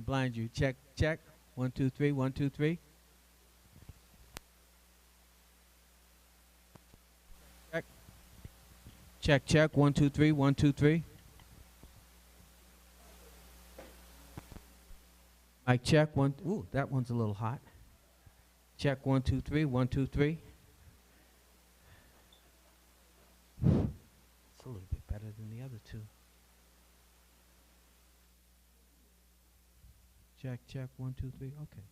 Blind you. Check, check. 1, 2, 3. 1, 2, 3. Check. Check, check. 1, 2, 3. 1, 2, 3. Mic check. One. Ooh, that one's a little hot. Check. 1, 2, 3. 1, 2, 3. It's a little bit better than the other two. Check, check. 1, 2, 3. Okay.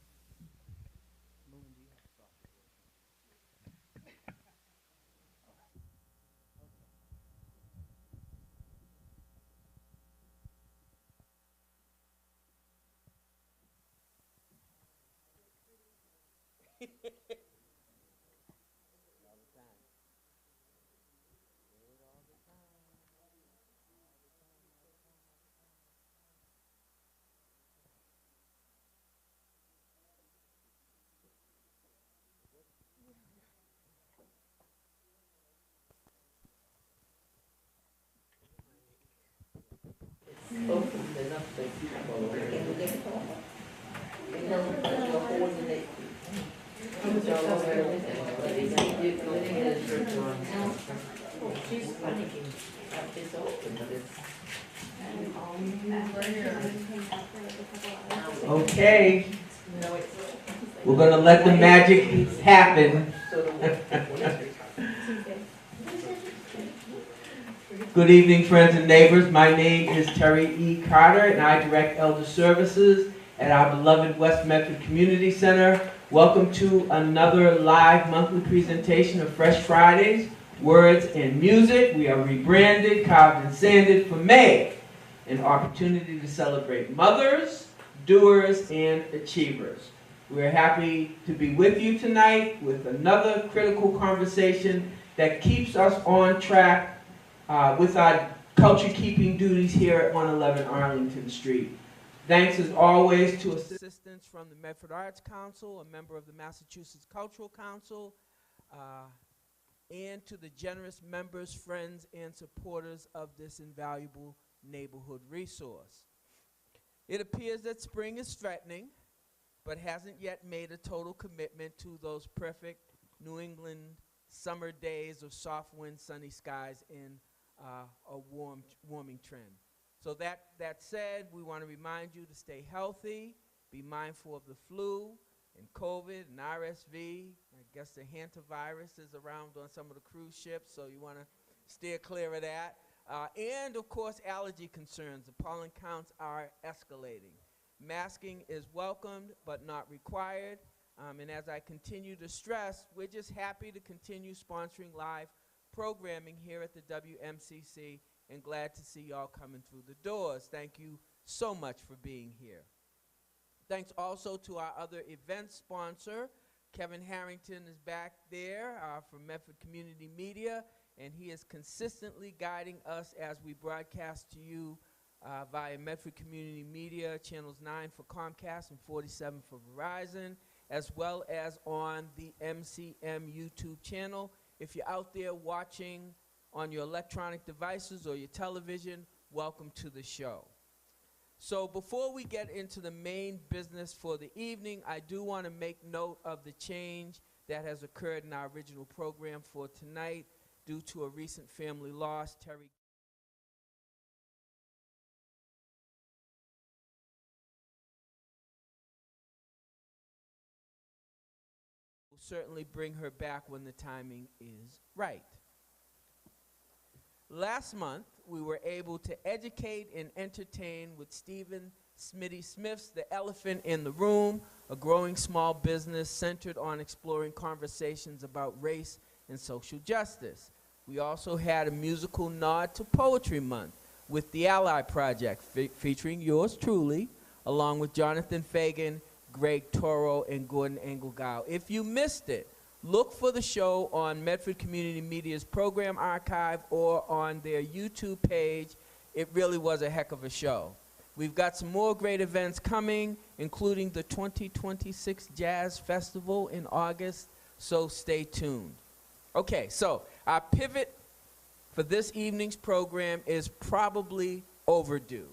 Okay, we're going to let the magic happen. Good evening, friends and neighbors. My name is Terry E. Carter, and I direct Elder Services at our beloved West Medford Community Center. Welcome to another live monthly presentation of Fresh Fridays, Words and Music. We are rebranded, carved and sanded for May, an opportunity to celebrate mothers, doers, and achievers. We're happy to be with you tonight with another critical conversation that keeps us on track with our culture-keeping duties here at 111 Arlington Street. Thanks as always to assistance from the Medford Arts Council, a member of the Massachusetts Cultural Council, and to the generous members, friends, and supporters of this invaluable neighborhood resource. It appears that spring is threatening, but hasn't yet made a total commitment to those perfect New England summer days of soft wind, sunny skies, and a warming trend. So that said, we want to remind you to stay healthy, be mindful of the flu and COVID and RSV. I guess the hantavirus is around on some of the cruise ships, so you want to steer clear of that. And, of course, allergy concerns. The pollen counts are escalating. Masking is welcomed but not required. And as I continue to stress, we're just happy to continue sponsoring live programming here at the WMCC and glad to see y'all coming through the doors. Thank you so much for being here. Thanks also to our other event sponsor. Kevin Harrington is back there from Medford Community Media, and he is consistently guiding us as we broadcast to you via Medford Community Media, channels 9 for Comcast and 47 for Verizon, as well as on the MCM YouTube channel. If you're out there watching on your electronic devices or your television, welcome to the show. So before we get into the main business for the evening, I do want to make note of the change that has occurred in our original program for tonight due to a recent family loss. Terry will certainly bring her back when the timing is right. Last month, we were able to educate and entertain with Stephen Smitty Smith's The Elephant in the Room, a growing small business centered on exploring conversations about race and social justice. We also had a musical nod to Poetry Month with The Ally Project, featuring yours truly, along with Jonathan Fagan, Greg Toro, and Gordon Engelgau. If you missed it, look for the show on Medford Community Media's program archive or on their YouTube page. It really was a heck of a show. We've got some more great events coming, including the 2026 Jazz Festival in August, so stay tuned. Okay, so our pivot for this evening's program is probably overdue.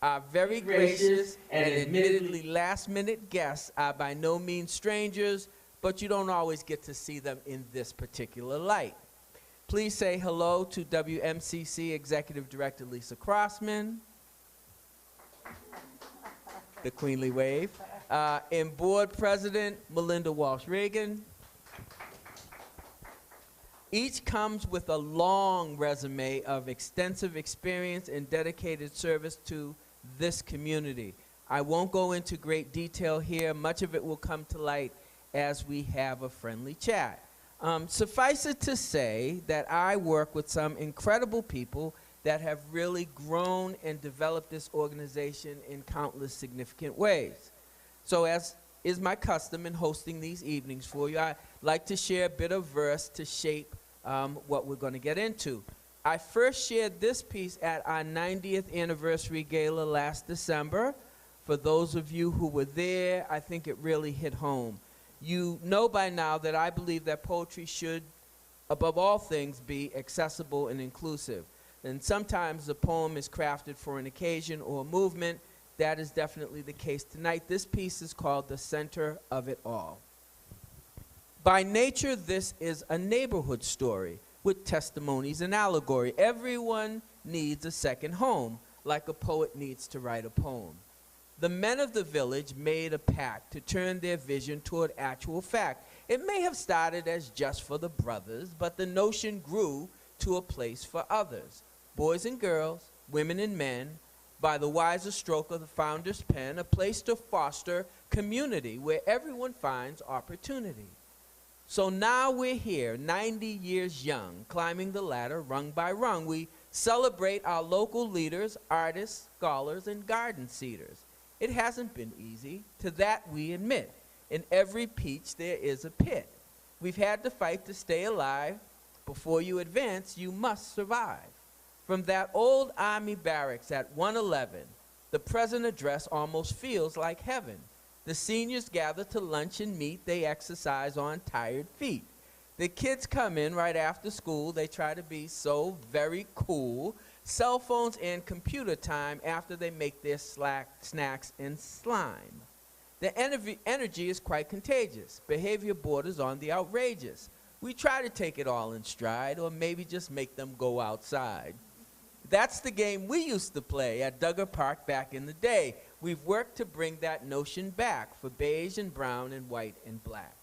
Our very gracious and admittedly last-minute guests are by no means strangers, but you don't always get to see them in this particular light. Please say hello to WMCC Executive Director Lisa Crossman, the queenly wave, and Board President Melinda Walsh-Reagan. Each comes with a long resume of extensive experience and dedicated service to this community. I won't go into great detail here. Much of it will come to light as we have a friendly chat. Suffice it to say that I work with some incredible people that have really grown and developed this organization in countless significant ways. So as is my custom in hosting these evenings for you, I like to share a bit of verse to shape what we're going to get into. I first shared this piece at our 90th anniversary gala last December. For those of you who were there, I think it really hit home. You know by now that I believe that poetry should, above all things, be accessible and inclusive. And sometimes the poem is crafted for an occasion or a movement. That is definitely the case tonight. This piece is called The Center of It All. By nature, this is a neighborhood story with testimonies and allegory. Everyone needs a second home, like a poet needs to write a poem. The men of the village made a pact to turn their vision toward actual fact. It may have started as just for the brothers, but the notion grew to a place for others. Boys and girls, women and men, by the wiser stroke of the founder's pen, a place to foster community where everyone finds opportunity. So now we're here, 90 years young, climbing the ladder rung by rung. We celebrate our local leaders, artists, scholars, and garden seeders. It hasn't been easy, to that we admit. In every peach there is a pit. We've had to fight to stay alive. Before you advance, you must survive. From that old army barracks at 111, the present address almost feels like heaven. The seniors gather to lunch and meet. They exercise on tired feet. The kids come in right after school. They try to be so very cool. Cell phones and computer time after they make their snacks and slime. The energy is quite contagious. Behavior borders on the outrageous. We try to take it all in stride, or maybe just make them go outside. That's the game we used to play at Duggar Park back in the day. We've worked to bring that notion back for beige and brown and white and black.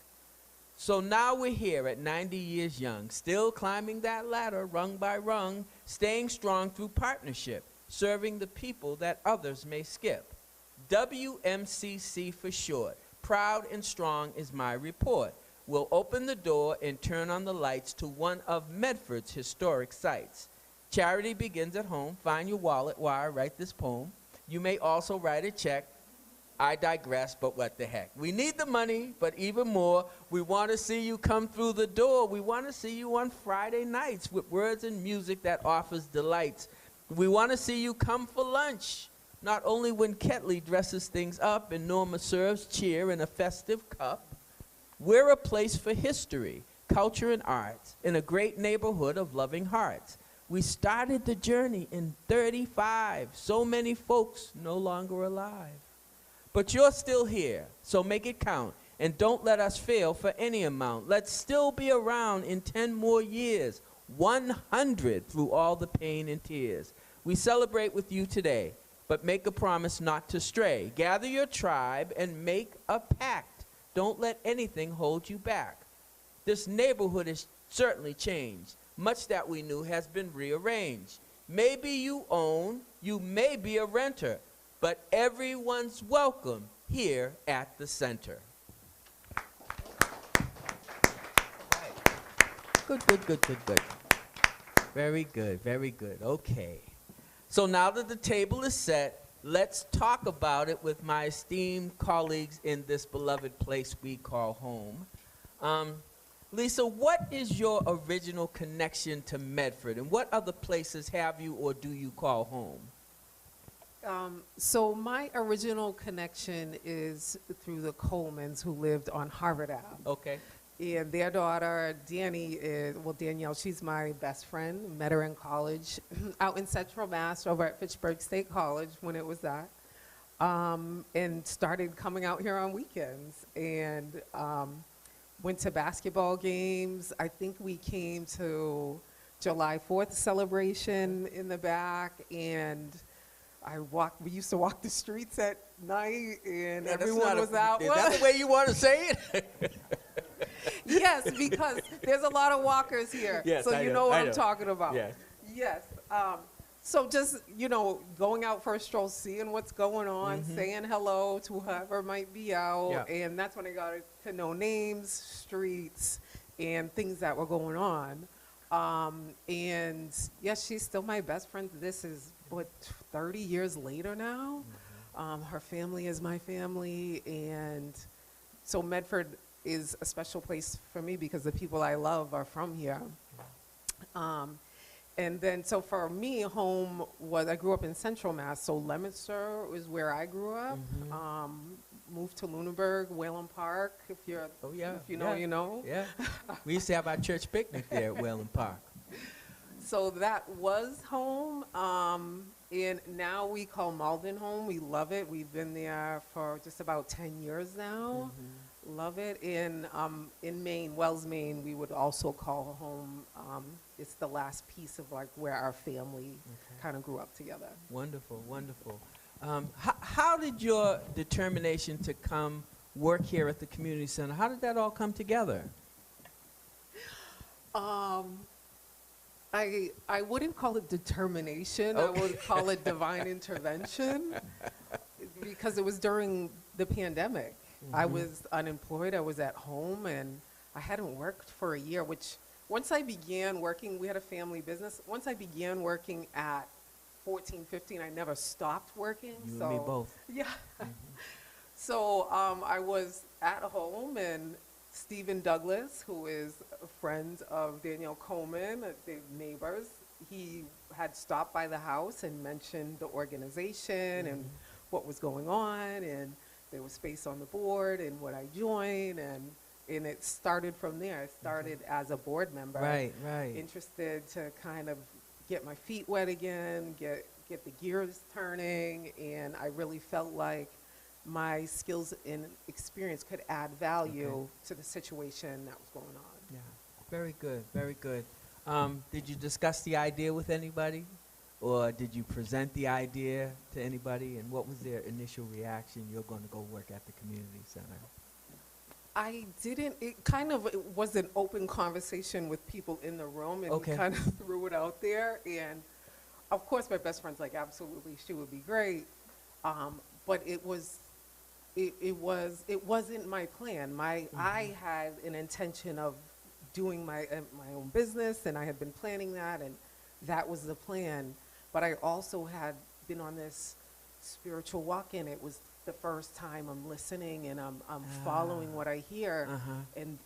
So now we're here at 90 years young, still climbing that ladder rung by rung, staying strong through partnership, serving the people that others may skip. WMCC for short, proud and strong is my report. We'll open the door and turn on the lights to one of Medford's historic sites. Charity begins at home. Find your wallet while I write this poem. You may also write a check. I digress, but what the heck. We need the money, but even more, we want to see you come through the door. We want to see you on Friday nights with words and music that offers delights. We want to see you come for lunch, not only when Ketley dresses things up and Norma serves cheer in a festive cup. We're a place for history, culture, and arts in a great neighborhood of loving hearts. We started the journey in 35. So many folks no longer alive. But you're still here, so make it count. And don't let us fail for any amount. Let's still be around in 10 more years. 100 through all the pain and tears. We celebrate with you today, but make a promise not to stray. Gather your tribe and make a pact. Don't let anything hold you back. This neighborhood has certainly changed. Much that we knew has been rearranged. Maybe you own, you may be a renter, but everyone's welcome here at the center. Good, good, good, good, good. Very good, very good. Okay. So now that the table is set, let's talk about it with my esteemed colleagues in this beloved place we call home. Lisa, what is your original connection to Medford, and what other places have you or do you call home? So my original connection is through the Colemans who lived on Harvard Ave. Okay. And their daughter, Danny, well, Danielle, she's my best friend. Met her in college out in Central Mass over at Fitchburg State College when it was that. And started coming out here on weekends and went to basketball games. I think we came to July 4th celebration in the back, and we used to walk the streets at night, and Yeah, that's everyone not was out. Is that the way you want to say it? Yes, because there's a lot of walkers here. Yes, so I you know, know what I I'm know. talking about. Yes. Yes. So just, going out for a stroll, seeing what's going on, saying hello to whoever might be out. Yeah. And that's when I got to know names, streets, and things that were going on. And yes, she's still my best friend. This is, 30 years later now? Her family is my family. And so Medford is a special place for me because the people I love are from here. And then, so for me, home was, I grew up in Central Mass, so Leominster was where I grew up. Moved to Lunenburg, Whalen Park, if you know, you know. Yeah. We used to have our church picnic there at Whalen Park. So that was home. And now we call Malden home. We love it. We've been there for just about 10 years now. Love it. In Maine, Wells, Maine, we would also call home. It's the last piece of like where our family kind of grew up together. Wonderful, wonderful. How did your determination to come work here at the community center, how did that all come together? I wouldn't call it determination. Okay. I would call it divine intervention because it was during the pandemic. I was unemployed. I was at home, and I hadn't worked for a year, which once I began working, we had a family business. Once I began working at 14, 15, I never stopped working. You and me both. Yeah. So I was at home, and Stephen Douglas, who is a friend of Danielle Coleman, the neighbors, he had stopped by the house and mentioned the organization and what was going on, and there was space on the board, and would I join, and it started from there. It started as a board member. Right, right. Interested to kind of get my feet wet again, get the gears turning, and I really felt like my skills and experience could add value to the situation that was going on. Yeah, very good, very good. Did you discuss the idea with anybody? Or did you present the idea to anybody? And what was their initial reaction? You're going to go work at the community center. I didn't, it was an open conversation with people in the room, and we kind of threw it out there. And of course, my best friend's like, absolutely, she would be great. But it wasn't my plan. I had an intention of doing my own business, and I had been planning that, and that was the plan. But I also had been on this spiritual walk, and it was the first time I'm listening, and I'm following what I hear, and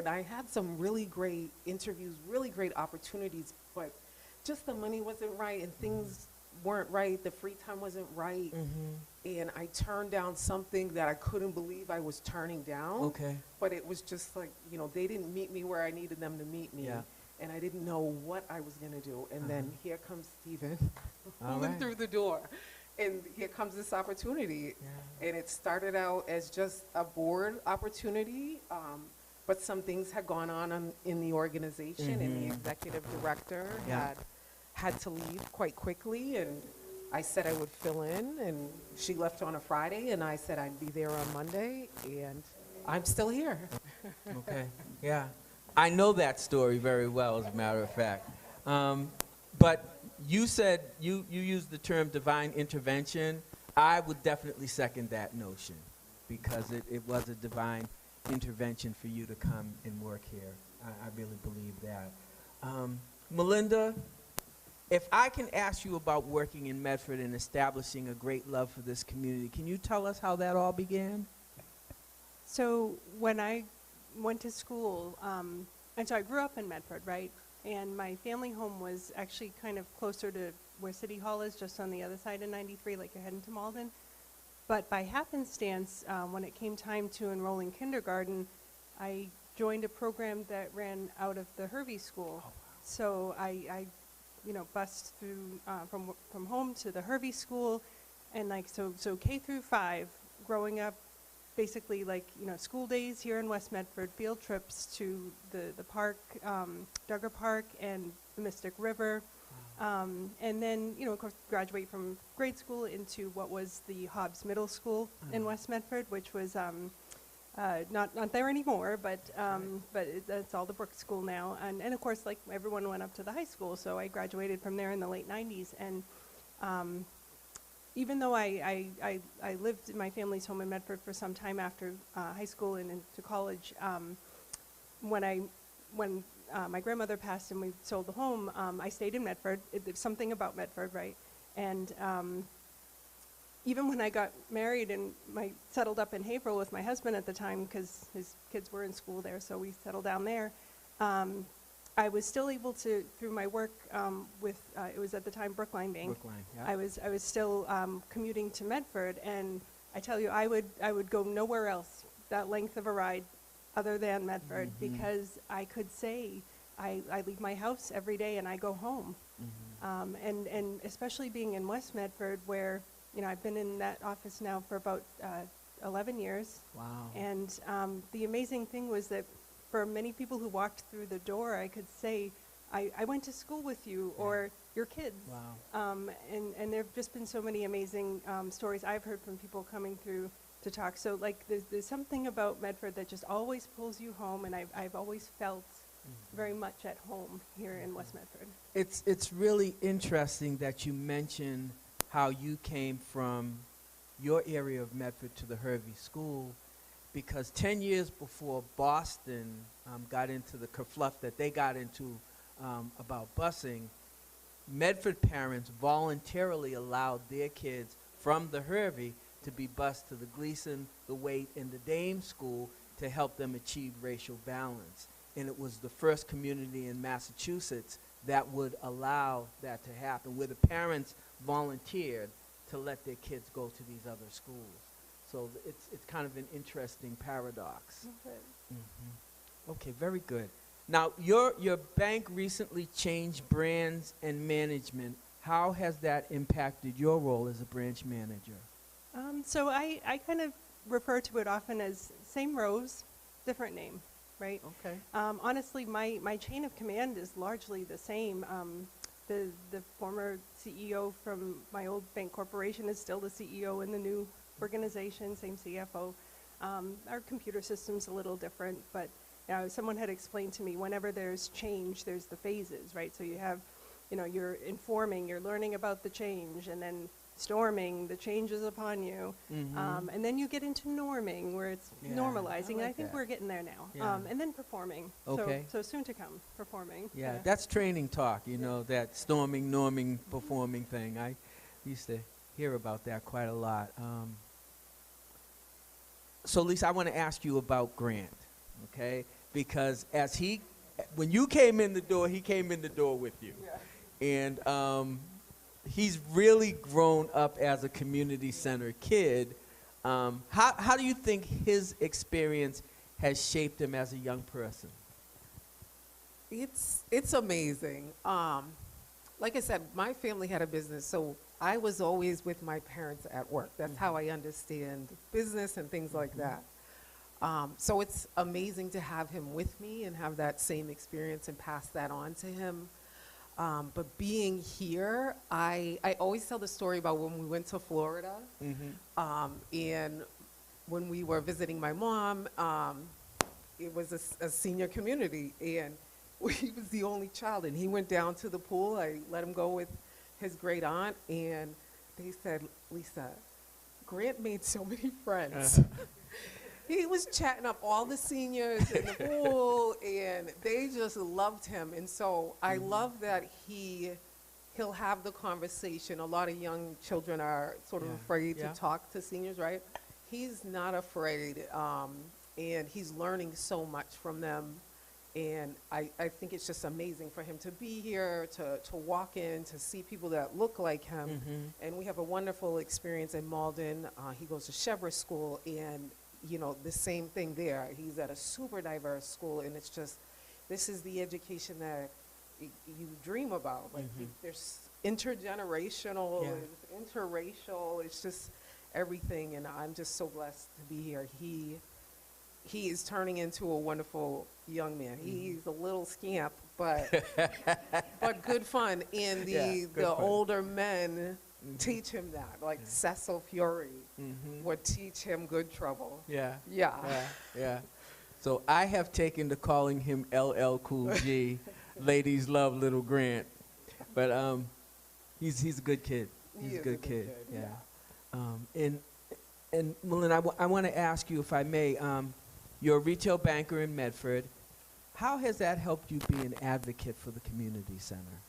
I had some really great interviews, really great opportunities, but just the money wasn't right, and things weren't right, the free time wasn't right, and I turned down something that I couldn't believe I was turning down. Okay. But it was just like, they didn't meet me where I needed them to meet me. Yeah. And I didn't know what I was going to do. And then here comes Stephen All moving right. through the door. And here comes this opportunity. Yeah. And it started out as just a board opportunity, but some things had gone on in the organization, and the executive director had to leave quite quickly. And I said I would fill in, and she left on a Friday, and I said I'd be there on Monday, and I'm still here. Okay, yeah. I know that story very well, as a matter of fact. But you said you used the term divine intervention. I would definitely second that notion, because it was a divine intervention for you to come and work here. I really believe that. Melinda, if I can ask you about working in Medford and establishing a great love for this community, can you tell us how that all began? So when I went to school, and so I grew up in Medford, right? And my family home was actually kind of closer to where City Hall is, just on the other side of 93, like you're heading to Malden. But by happenstance, when it came time to enroll in kindergarten, I joined a program that ran out of the Hervey School. So I bused through from home to the Hervey School, and so K through 5, growing up, basically school days here in West Medford, field trips to the park, Duggar Park and the Mystic River, and then of course graduate from grade school into what was the Hobbs Middle School in West Medford, which was not there anymore, but that's all the Brooks School now. And of course, like everyone went up to the high school, so I graduated from there in the late 90s. And even though I lived in my family's home in Medford for some time after high school and into college, when my grandmother passed and we sold the home, I stayed in Medford. There's something about Medford, right? And even when I got married and settled up in Haverhill with my husband at the time, because his kids were in school there, so we settled down there, I was still able to, through my work with, it was at the time Brookline Bank. Brookline, yeah. I was still commuting to Medford, and I tell you, I would go nowhere else that length of a ride other than Medford, because I could say I leave my house every day and I go home. And especially being in West Medford, where I've been in that office now for about 11 years. Wow. And the amazing thing was that for many people who walked through the door, I could say, I went to school with you, or your kids. Wow. And there have just been so many amazing stories I've heard from people coming through to talk. So there's something about Medford that just always pulls you home, and I've always felt very much at home here in West Medford. It's really interesting that you mention how you came from your area of Medford to the Hervey School, because 10 years before Boston got into the kerfluff that they got into about busing, Medford parents voluntarily allowed their kids from the Hervey to be bused to the Gleason, the Waite, and the Dame School to help them achieve racial balance. And it was the first community in Massachusetts that would allow that to happen, where the parents volunteered to let their kids go to these other schools. So it's kind of an interesting paradox. Okay, very good. Now, your bank recently changed brands and management. How has that impacted your role as a branch manager? So I kind of refer to it often as same rows, different name, right? Okay. Honestly, my chain of command is largely the same. The former CEO from my old bank corporation is still the CEO in the new organization, same CFO. Our computer system's a little different, but someone had explained to me, whenever there's change, there's the phases, right? So you have, you're informing, you're learning about the change, and then storming, the change is upon you. And then you get into norming, where it's normalizing, and I think we're getting there now. And then performing. Okay. So soon to come, performing. Yeah, that's training talk, that storming, norming, performing thing. I used to hear about that quite a lot. So Lisa, I want to ask you about Grant, okay? Because when you came in the door, he came in the door with you. Yeah. And he's really grown up as a community center kid. How do you think his experience has shaped him as a young person? It's amazing. Like I said, my family had a business, so I was always with my parents at work. That's how I understand business and things like that. So it's amazing to have him with me and have that same experience and pass that on to him. But being here, I always tell the story about when we went to Florida. And when we were visiting my mom, it was a senior community, and he was the only child, and he went down to the pool. I let him go with his great aunt, and they said, Lisa, Grant made so many friends. He was chatting up all the seniors in the pool, and they just loved him. And so I love that he'll have the conversation. A lot of young children are sort of afraid to talk to seniors, right? He's not afraid, and he's learning so much from them. And I think it's just amazing for him to be here, to walk in, to see people that look like him. And we have a wonderful experience in Malden. He goes to Chevrolet School, and the same thing there. He's at a super diverse school, and it's just, this is the education that you dream about. Like, there's intergenerational, Yeah. it's interracial, it's just everything, and I'm just so blessed to be here. He is turning into a wonderful young man. He's a little scamp, but good fun. And Yeah, good the fun. older men teach him that. Like Cecil Fury would teach him good trouble. Yeah. Yeah. Yeah. So I have taken to calling him LL Cool G. Ladies love Little Grant. But he's a good kid. He's a good kid. Yeah. And Melinda, I want to ask you, if I may, you're a retail banker in Medford. How has that helped you be an advocate for the community center?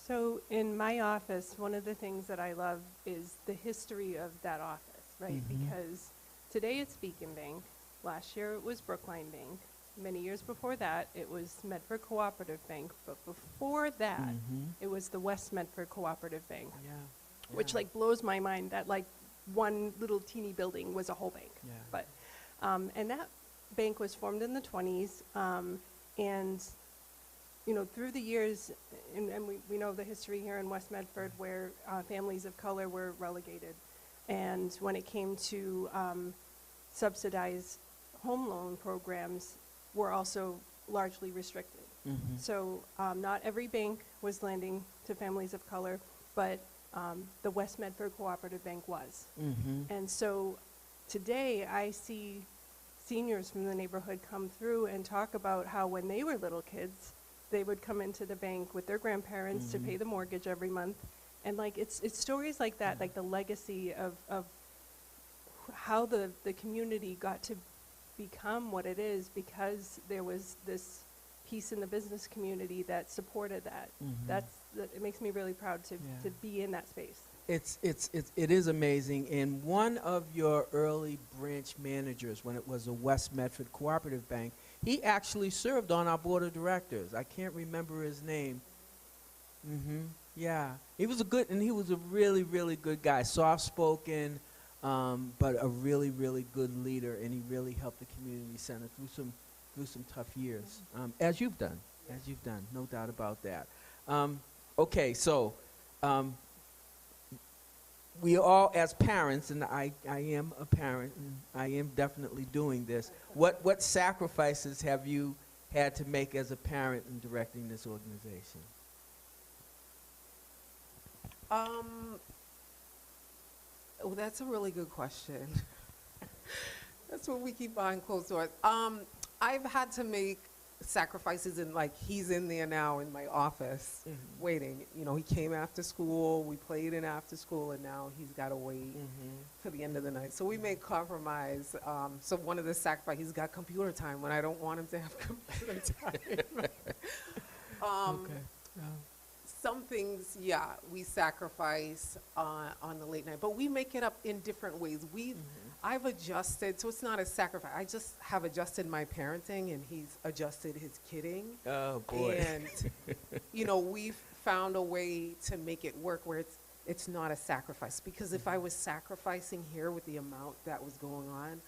So in my office, one of the things that I love is the history of that office, right? Because today it's Beacon Bank. Last year it was Brookline Bank. Many years before that, it was Medford Cooperative Bank. But before that, it was the West Medford Cooperative Bank, Yeah. which like blows my mind that like one little teeny building was a whole bank. Yeah. But and that bank was formed in the 20s, and through the years, and we know the history here in West Medford where families of color were relegated, and when it came to subsidized home loan programs, were also largely restricted. So not every bank was lending to families of color, but the West Medford Cooperative Bank was. And so today I see seniors from the neighborhood come through and talk about how when they were little kids, they would come into the bank with their grandparents to pay the mortgage every month. And like it's stories like that, like the legacy of how the community got to become what it is because there was this piece in the business community that supported that. It makes me really proud to be in that space. It is amazing. And one of your early branch managers, when it was a West Medford Cooperative Bank, he actually served on our board of directors. I can't remember his name. Yeah, he was a really, really good guy, soft-spoken, but a really, really good leader, and he really helped the community center through some tough years, as you've done, no doubt about that. Okay, so we all, as parents, and I am a parent, and I am definitely doing this. What sacrifices have you had to make as a parent in directing this organization? Oh, that's a really good question. That's what we keep behind closed doors. I've had to make sacrifices, and like he's in there now in my office waiting. He came after school, we played in after school, and now he's got to wait till the end of the night. So we made compromise. So one of the sacrifices, he's got computer time when I don't want him to have computer time. Some things, we sacrifice on the late night, but we make it up in different ways. I've adjusted, so it's not a sacrifice. I just have adjusted my parenting, and he's adjusted his kidding. Oh, boy. And, we've found a way to make it work where it's not a sacrifice. Because if I was sacrificing here with the amount that was going on,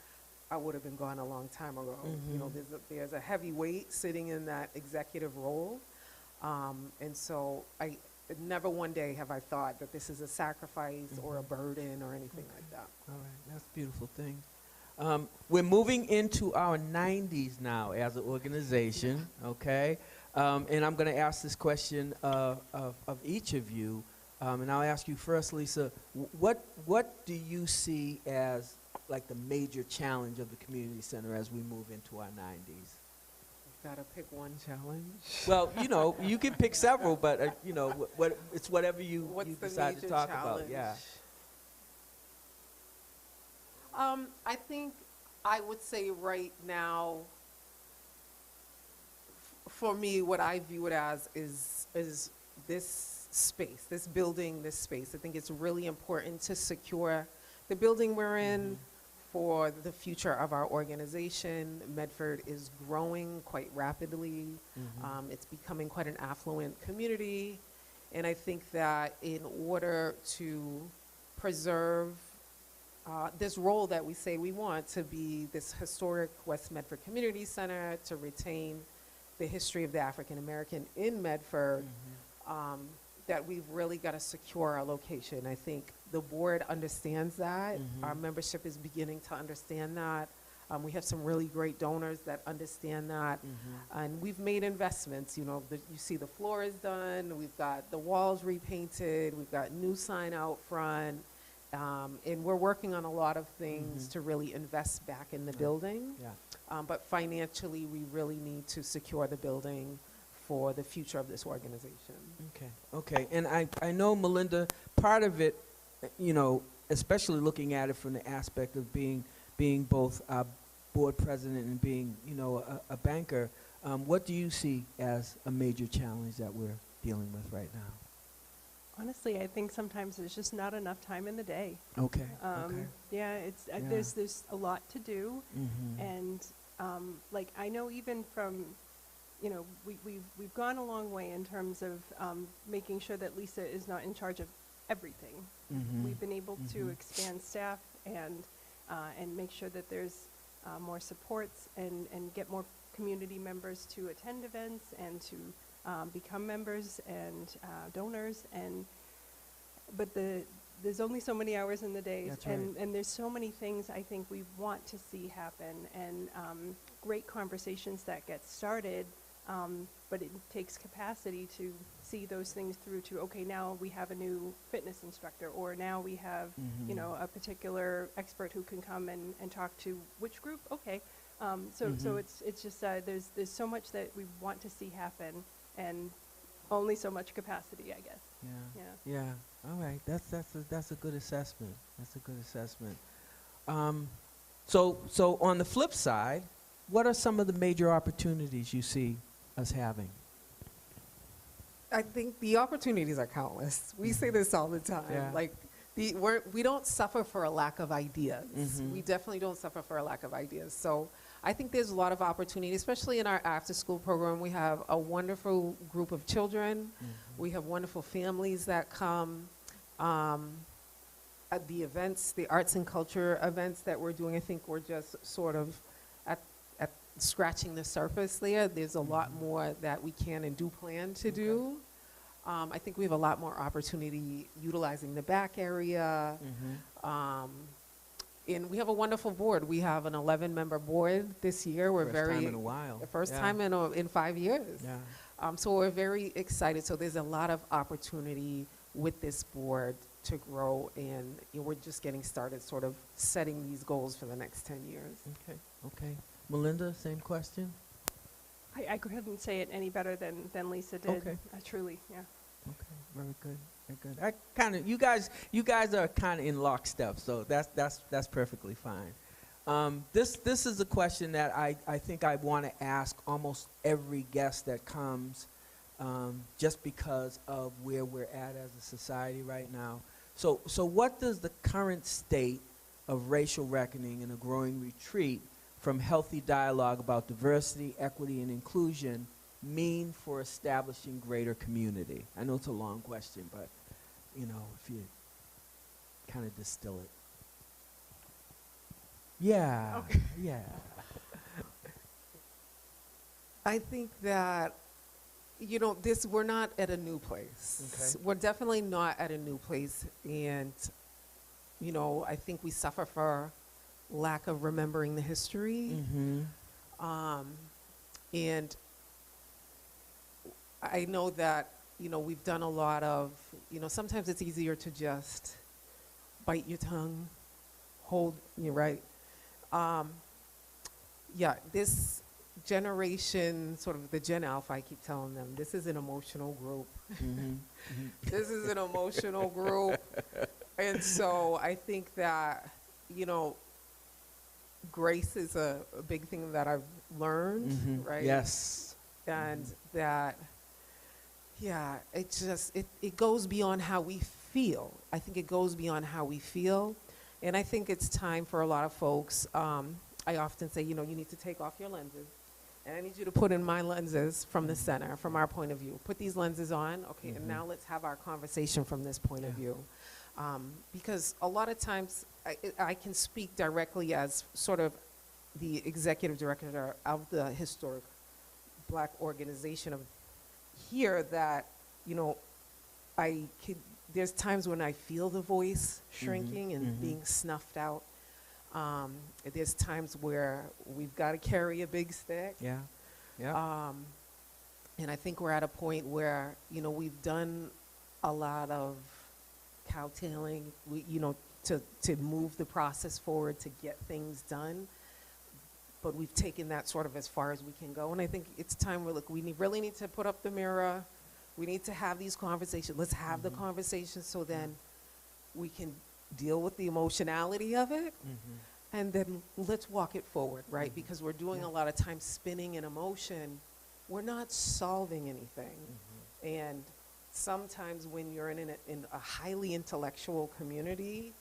I would have been gone a long time ago. There's a heavy weight sitting in that executive role. And so never one day have I thought that this is a sacrifice or a burden or anything like that. All right, that's a beautiful thing. We're moving into our 90s now as an organization, okay? And I'm going to ask this question of each of you. And I'll ask you first, Lisa, what do you see as like the major challenge of the community center as we move into our 90s? Gotta pick one challenge. Well, you can pick several, but it's whatever you decide to talk about. Yeah. I think I would say right now, for me, what I view it as is this space, this building, this space. I think it's really important to secure the building we're in. For the future of our organization. Medford is growing quite rapidly. It's becoming quite an affluent community. And I think that in order to preserve this role that we say we want to be this historic West Medford Community Center, to retain the history of the African American in Medford, that we've really got to secure our location. I think the board understands that. Our membership is beginning to understand that. We have some really great donors that understand that. And we've made investments. You know, you see the floor is done. We've got the walls repainted. We've got new sign out front. And we're working on a lot of things to really invest back in the building. But financially, we really need to secure the building for the future of this organization. Okay. And I know, Melinda, part of it, you know, especially looking at it from the aspect of being both a board president and being, you know, a banker, what do you see as a major challenge that we're dealing with right now? Honestly, I think sometimes there's just not enough time in the day. Okay. Yeah, it's there's a lot to do, and like I know even from, you know, we've gone a long way in terms of making sure that Lisa is not in charge of everything. We've been able to expand staff and make sure that there's more supports and get more community members to attend events and to become members and donors, but there's only so many hours in the day. That's right. And there's so many things I think we want to see happen, and great conversations that get started, but it takes capacity to see those things through to, okay, now we have a new fitness instructor, or now we have you know, a particular expert who can come and talk to which group. Okay. So it's just there's so much that we want to see happen, and only so much capacity, I guess. Yeah. All right. That's a good assessment. That's a good assessment. So on the flip side, what are some of the major opportunities you see us having? I think the opportunities are countless. We say this all the time. Yeah. Like, we don't suffer for a lack of ideas. We definitely don't suffer for a lack of ideas. So I think there's a lot of opportunity, especially in our after-school program. We have a wonderful group of children. We have wonderful families that come. At the events, the arts and culture events that we're doing, I think we're just sort of at scratching the surface there. There's a lot more that we can and do plan to do. I think we have a lot more opportunity utilizing the back area. And we have a wonderful board. We have an 11-member board this year. We're First time in a while. The first time in 5 years. Yeah. So we're very excited. So there's a lot of opportunity with this board to grow, and we're just getting started sort of setting these goals for the next 10 years. Okay. Melinda, same question? I couldn't say it any better than Lisa did. Okay. Truly, yeah. Okay, very good. I kind of, you guys are kind of in lockstep, so that's perfectly fine. This is a question that I think I want to ask almost every guest that comes, just because of where we're at as a society right now. So what does the current state of racial reckoning and a growing retreat from healthy dialogue about diversity, equity, and inclusion mean for establishing greater community? I know it's a long question, but, you know, if you kind of distill it. Yeah. Okay. Yeah. I think that, you know, we're not at a new place. Okay. We're definitely not at a new place. And, you know, I think we suffer for lack of remembering the history. And I know that, you know, we've done a lot of, you know, sometimes it's easier to just bite your tongue, hold, you're right. Yeah, this generation, sort of the Gen Alpha, I keep telling them, this is an emotional group. This is an emotional group. And so I think that, you know, grace is a big thing that I've learned, right? Yes. And that, yeah, it goes beyond how we feel. I think it goes beyond how we feel. And I think it's time for a lot of folks, I often say, you know, you need to take off your lenses. And I need you to put in my lenses from the center, from our point of view. Put these lenses on, okay, and now let's have our conversation from this point of view. Because a lot of times I can speak directly as sort of the executive director of the historic Black organization of here that, you know, there's times when I feel the voice shrinking and being snuffed out. There's times where we've got to carry a big stick. Yeah. Yeah. And I think we're at a point where, you know, we've done a lot of cowtailing, you know, to move the process forward, to get things done. But we've taken that sort of as far as we can go. And I think it's time where, look, we really need to put up the mirror. We need to have these conversations. Let's have the conversations so then we can deal with the emotionality of it. And then let's walk it forward, right? Because we're doing a lot of time spinning in emotion. We're not solving anything. And sometimes when you're in a highly intellectual community,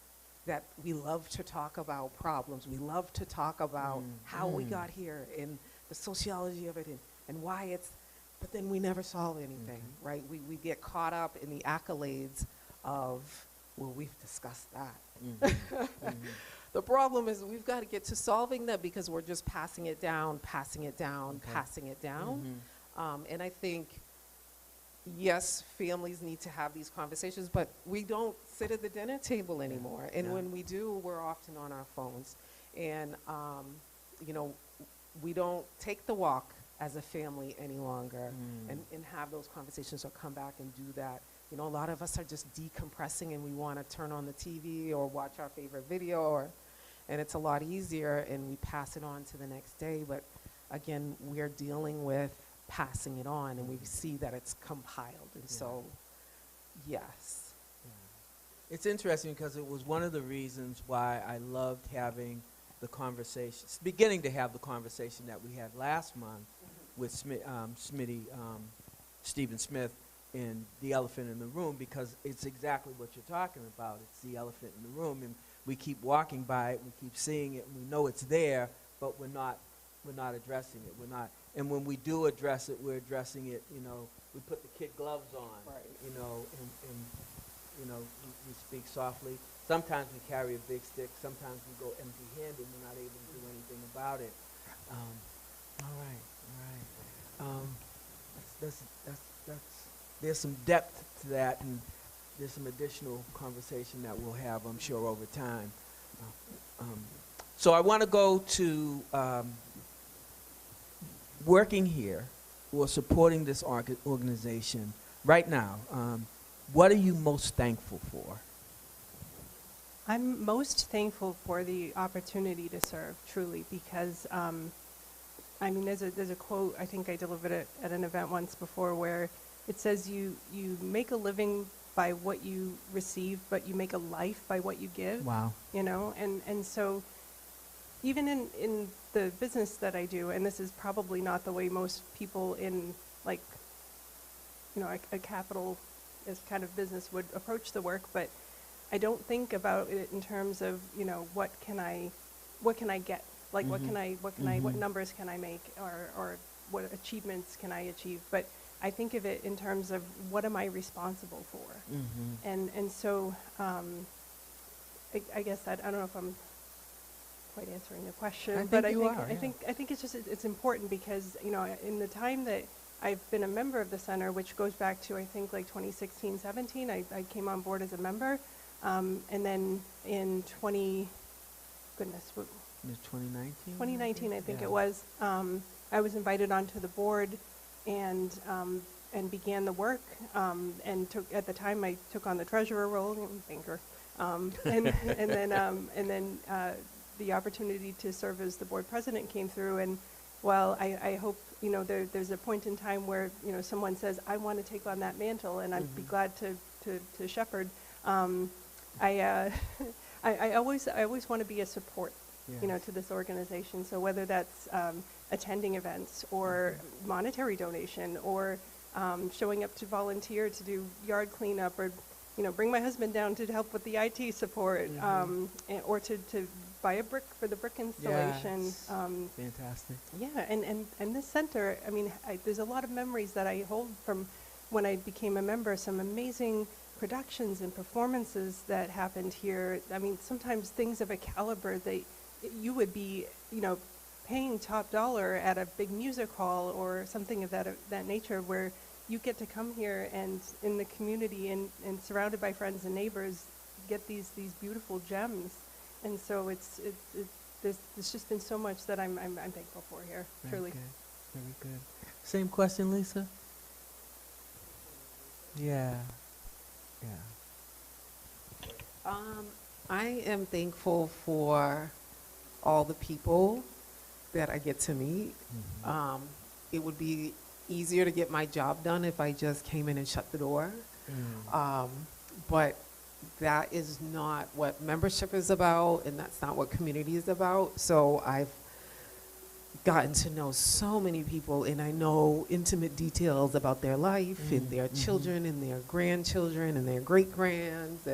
that we love to talk about problems. We love to talk about how we got here and the sociology of it and why it's, but then we never solve anything, right? We get caught up in the accolades of, well, we've discussed that. The problem is we've got to get to solving that because we're just passing it down, passing it down. And I think, yes, families need to have these conversations, but we don't sit at the dinner table anymore. And when we do, we're often on our phones. And, you know, we don't take the walk as a family any longer and have those conversations or come back and do that. You know, a lot of us are just decompressing and we want to turn on the TV or watch our favorite video, and it's a lot easier and we pass it on to the next day. But again, we're dealing with passing it on and we see that it's compiled. And so, yes. It's interesting because it was one of the reasons why I loved having the conversation, beginning to have the conversation that we had last month with Stephen Smith in The Elephant in the Room, because it's exactly what you're talking about. It's the elephant in the room, and we keep walking by it, we keep seeing it, and we know it's there, but we're not addressing it. We're not, and when we do address it, we're addressing it. You know, we put the kid gloves on. Right. You know, and you know, we speak softly. Sometimes we carry a big stick. Sometimes we go empty-handed. We're not able to do anything about it. All right. There's some depth to that, and there's some additional conversation that we'll have, I'm sure, over time. So I want to go to working here or supporting this organization right now. What are you most thankful for? I'm most thankful for the opportunity to serve, truly, because I mean, there's a quote, I think I delivered it at an event once before, where it says you make a living by what you receive, but you make a life by what you give. Wow. You know, and so even in the business that I do, and this is probably not the way most people in, like, you know, a capital this kind of business would approach the work, but I don't think about it in terms of, you know, what can I get? Like, what numbers can I make, or what achievements can I achieve? But I think of it in terms of what am I responsible for? And so I guess I don't know if I'm quite answering the question, but I think it's just it's important because, you know, in the time that I've been a member of the center, which goes back to I think like 2016, 17, I came on board as a member, and then in 2019, I think it was, I was invited onto the board and began the work, and at the time I took on the treasurer role, banker, and then the opportunity to serve as the board president came through. And while I hope, you know, there's a point in time where, you know, someone says, I want to take on that mantle, and I'd be glad to shepherd. I always want to be a support, you know, to this organization. So whether that's attending events or monetary donation or showing up to volunteer to do yard cleanup, or, you know, bring my husband down to help with the IT support, or to buy a brick for the brick installation. Yes. Fantastic. Yeah, and this center, I mean, there's a lot of memories that I hold from when I became a member, some amazing productions and performances that happened here. I mean, sometimes things of a caliber that you would be, you know, paying top dollar at a big music hall or something of that nature, where you get to come here and in the community and surrounded by friends and neighbors get these beautiful gems. And so there's just been so much that I'm thankful for here, truly. Good. Very good. Same question, Lisa? Yeah. Yeah. I am thankful for all the people that I get to meet. Mhm. It would be easier to get my job done if I just came in and shut the door. But that is not what membership is about, and that's not what community is about. So I've gotten to know so many people, and I know intimate details about their life and their children and their grandchildren and their great-grands.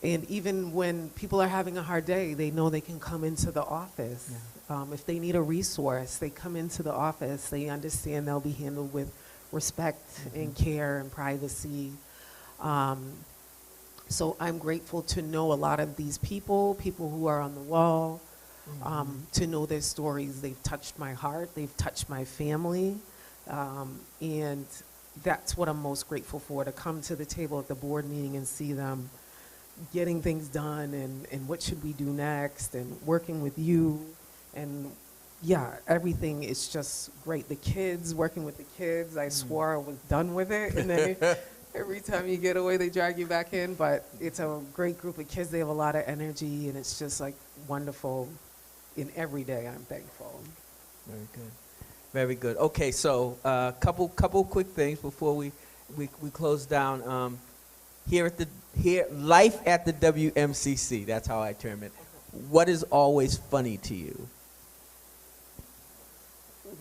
And even when people are having a hard day, they know they can come into the office. Yeah. If they need a resource, they come into the office. They understand they'll be handled with respect and care and privacy. So I'm grateful to know a lot of these people who are on the wall, to know their stories. They've touched my heart. They've touched my family. And that's what I'm most grateful for, to come to the table at the board meeting and see them getting things done and what should we do next and working with you. And yeah, everything is just great. The kids, working with the kids, I swore I was done with it. And then every time you get away, they drag you back in. But it's a great group of kids. They have a lot of energy, and it's just like wonderful. In every day, I'm thankful. Very good. Very good. Okay, so couple quick things before we close down. Life at the WMCC, that's how I term it. What is always funny to you?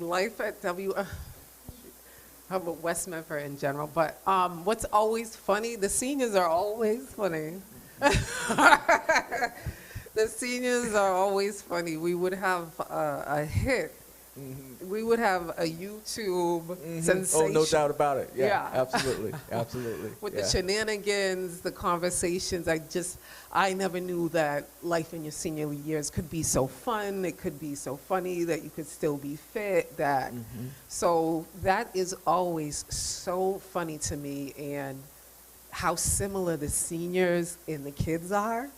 Life at how about West Medford in general? But what's always funny? The seniors are always funny. The seniors are always funny. We would have a hit. We would have a YouTube sensation. Oh, no doubt about it. Yeah, Yeah. absolutely, absolutely. With yeah. the shenanigans, the conversations, I never knew that life in your senior years could be so fun. It could be so funny, that you could still be fit. So that is always so funny to me, and how similar the seniors and the kids are.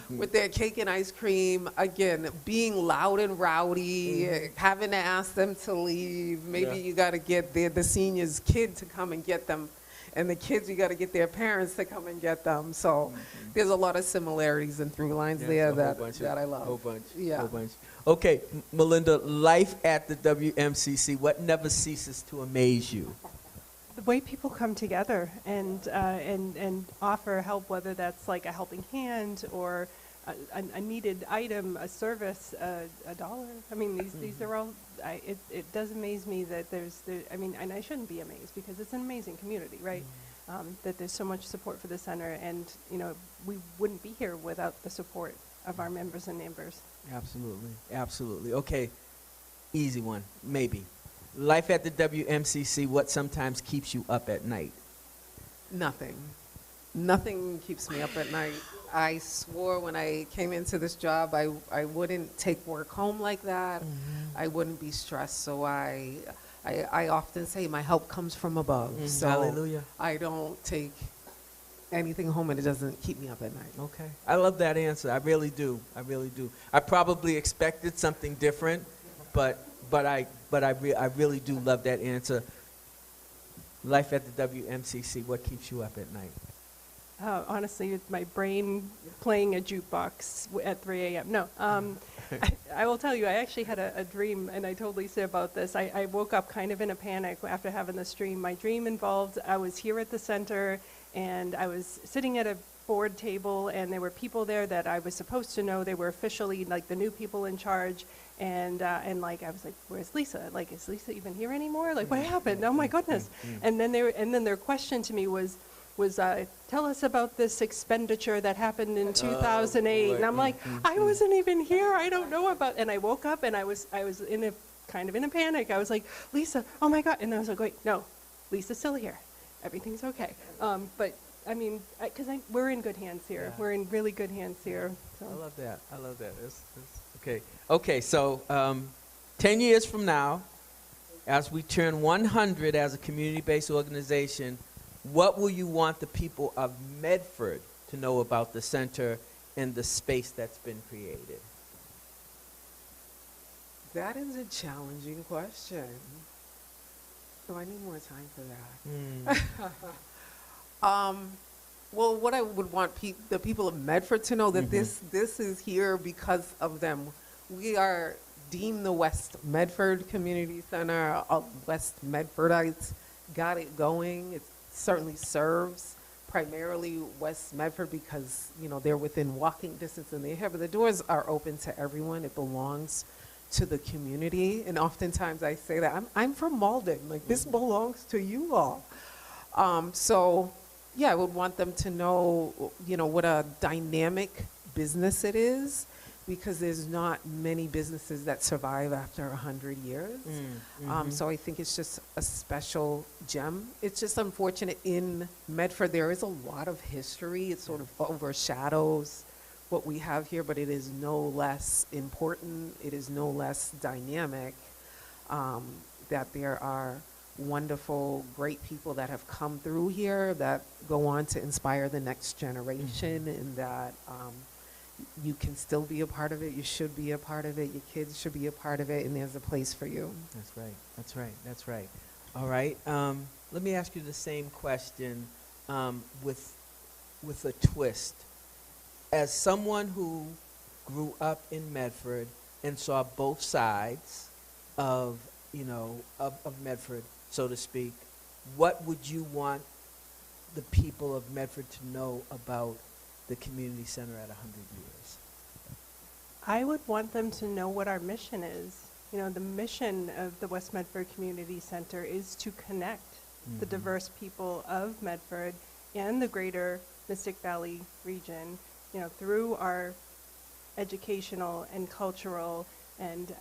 With their cake and ice cream, again, being loud and rowdy, having to ask them to leave. Maybe you got to get the seniors' kid to come and get them, and the kids, you got to get their parents to come and get them. So there's a lot of similarities and through lines there that I love. Whole bunch. Yeah. Whole bunch. Okay, Melinda, life at the WMCC, what never ceases to amaze you? The way people come together and offer help, whether that's like a helping hand or a needed item, a service, a dollar. I mean, these are all. It does amaze me that I mean, and I shouldn't be amazed because it's an amazing community, right? That there's so much support for the center, and you know, we wouldn't be here without the support of our members and neighbors. Absolutely, absolutely. Okay, easy one, maybe. Life at the WMCC, what sometimes keeps you up at night? Nothing. Nothing keeps me up at night. I swore when I came into this job, I wouldn't take work home like that. I wouldn't be stressed. So I often say my help comes from above. So Hallelujah. I don't take anything home, and it doesn't keep me up at night. Okay. I love that answer. I really do. I really do. I probably expected something different, but I really do love that answer. Life at the WMCC, what keeps you up at night? Honestly, it's my brain playing a jukebox at 3 a.m. No, I will tell you, I actually had a dream, and I told Lisa about this. I woke up kind of in a panic after having this dream. My dream involved, I was here at the center, and I was sitting at a board table, and there were people there that I was supposed to know. They were officially like the new people in charge. And like I was like, where's Lisa? Like, is Lisa even here anymore? Like, what happened? Oh my goodness! And then their question to me was tell us about this expenditure that happened in 2008. And I'm like, I wasn't even here. I don't know about. And I woke up and I was in a kind of in a panic. I was like, Lisa, oh my God! And I was like, wait, no, Lisa's still here. Everything's okay. But I mean, because we're in good hands here. Yeah. We're in really good hands here. So. I love that. I love that. Okay. Okay, so 10 years from now, as we turn 100 as a community-based organization, what will you want the people of Medford to know about the center and the space that's been created? That is a challenging question. So I need more time for that. Well, what I would want the people of Medford to know that this is here because of them. We are deemed the West Medford Community Center. West Medfordites got it going. It certainly serves primarily West Medford because, you know, they're within walking distance and they're here, but the doors are open to everyone. It belongs to the community. And oftentimes I say that, I'm from Malden, like this belongs to you all. So yeah, I would want them to know, you know, what a dynamic business it is, because there's not many businesses that survive after 100 years. So I think it's just a special gem. It's just unfortunate in Medford, there is a lot of history. It sort of overshadows what we have here, but it is no less important. It is no less dynamic, that there are wonderful, great people that have come through here that go on to inspire the next generation, and that you can still be a part of it. You should be a part of it. Your kids should be a part of it, and there's a place for you. That's right. That's right. That's right. All right. Let me ask you the same question with a twist. As someone who grew up in Medford and saw both sides of, you know, of Medford, so to speak, what would you want the people of Medford to know about the community center at 100 years? I would want them to know what our mission is. You know, the mission of the West Medford Community Center is to connect the diverse people of Medford and the greater Mystic Valley region, you know, through our educational and cultural and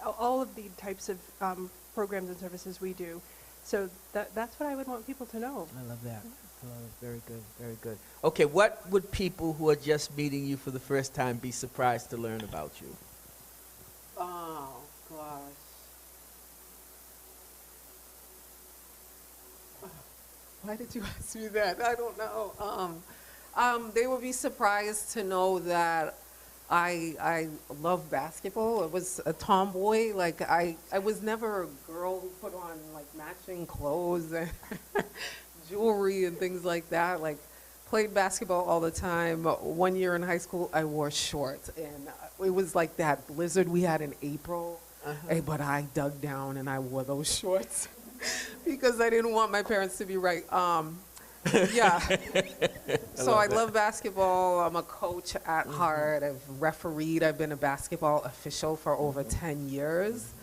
all of the types of programs and services we do. So that's what I would want people to know. I love that. I love it. Very good. Very good. Okay, what would people who are just meeting you for the first time be surprised to learn about you? Oh, gosh. Why did you ask me that? I don't know. They would be surprised to know that I love basketball. I was a tomboy. Like, I was never a girl who put on, like, matching clothes and jewelry and things like that. Like, played basketball all the time. 1 year in high school, I wore shorts. And it was like that blizzard we had in April. But I dug down and I wore those shorts because I didn't want my parents to be right. Yeah. So I love basketball. I'm a coach at heart. I've refereed. I've been a basketball official for over 10 years.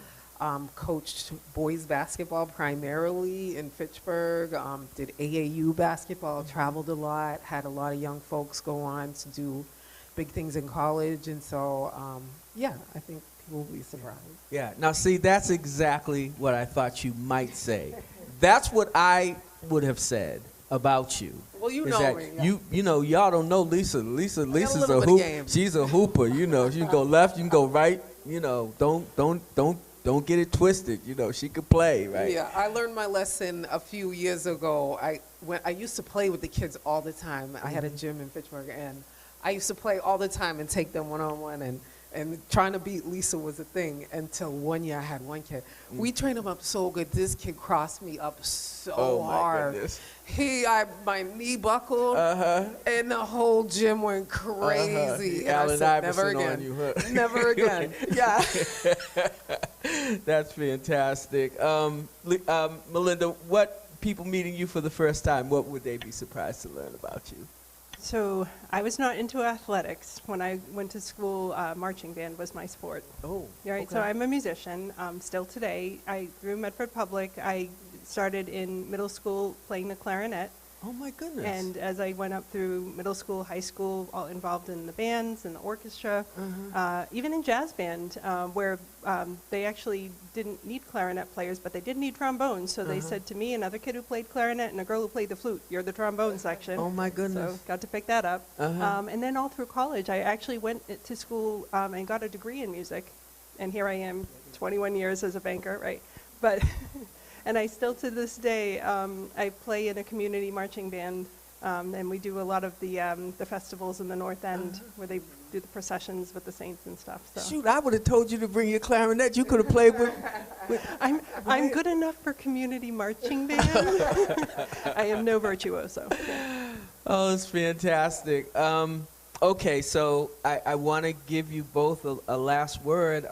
Coached boys basketball primarily in Fitchburg. Did AAU basketball, traveled a lot, had a lot of young folks go on to do big things in college. And so, yeah, I think people will be surprised. Yeah. Now, see, that's exactly what I thought you might say. That's what I would have said about you. Well, you is know that me. Yeah. You know, y'all don't know Lisa. Lisa's a little bit of hoop. game. She's a hooper. You know, she can go left, you can go right. You know, don't get it twisted. You know, she could play, right? Yeah, I learned my lesson a few years ago. I used to play with the kids all the time. I had a gym in Fitchburg, and I used to play all the time and take them one-on-one, and trying to beat Lisa was a thing until one year I had one kid. We trained him up so good. This kid crossed me up so hard. Goodness. My knee buckled, and the whole gym went crazy. And I said, never again. On you, huh? Never again. Yeah. That's fantastic. Melinda, what people meeting you for the first time, what would they be surprised to learn about you? So I was not into athletics. When I went to school, marching band was my sport. Oh, Right, okay. so I'm a musician, still today. I grew Medford Public. I started in middle school playing the clarinet, Oh my goodness. And as I went up through middle school, high school, all involved in the bands and the orchestra, even in jazz band, where they actually didn't need clarinet players, but they did need trombones. So they said to me, another kid who played clarinet and a girl who played the flute, you're the trombone section. Oh my goodness. So got to pick that up. And then all through college, I actually went to school and got a degree in music. And here I am, 21 years as a banker, right? But and I still, to this day, I play in a community marching band, and we do a lot of the festivals in the North End where they do the processions with the saints and stuff. So Shoot, I would have told you to bring your clarinet. You could have played with I'm good enough for community marching band. I am no virtuoso. Oh, it's fantastic. Okay, so I want to give you both a last word.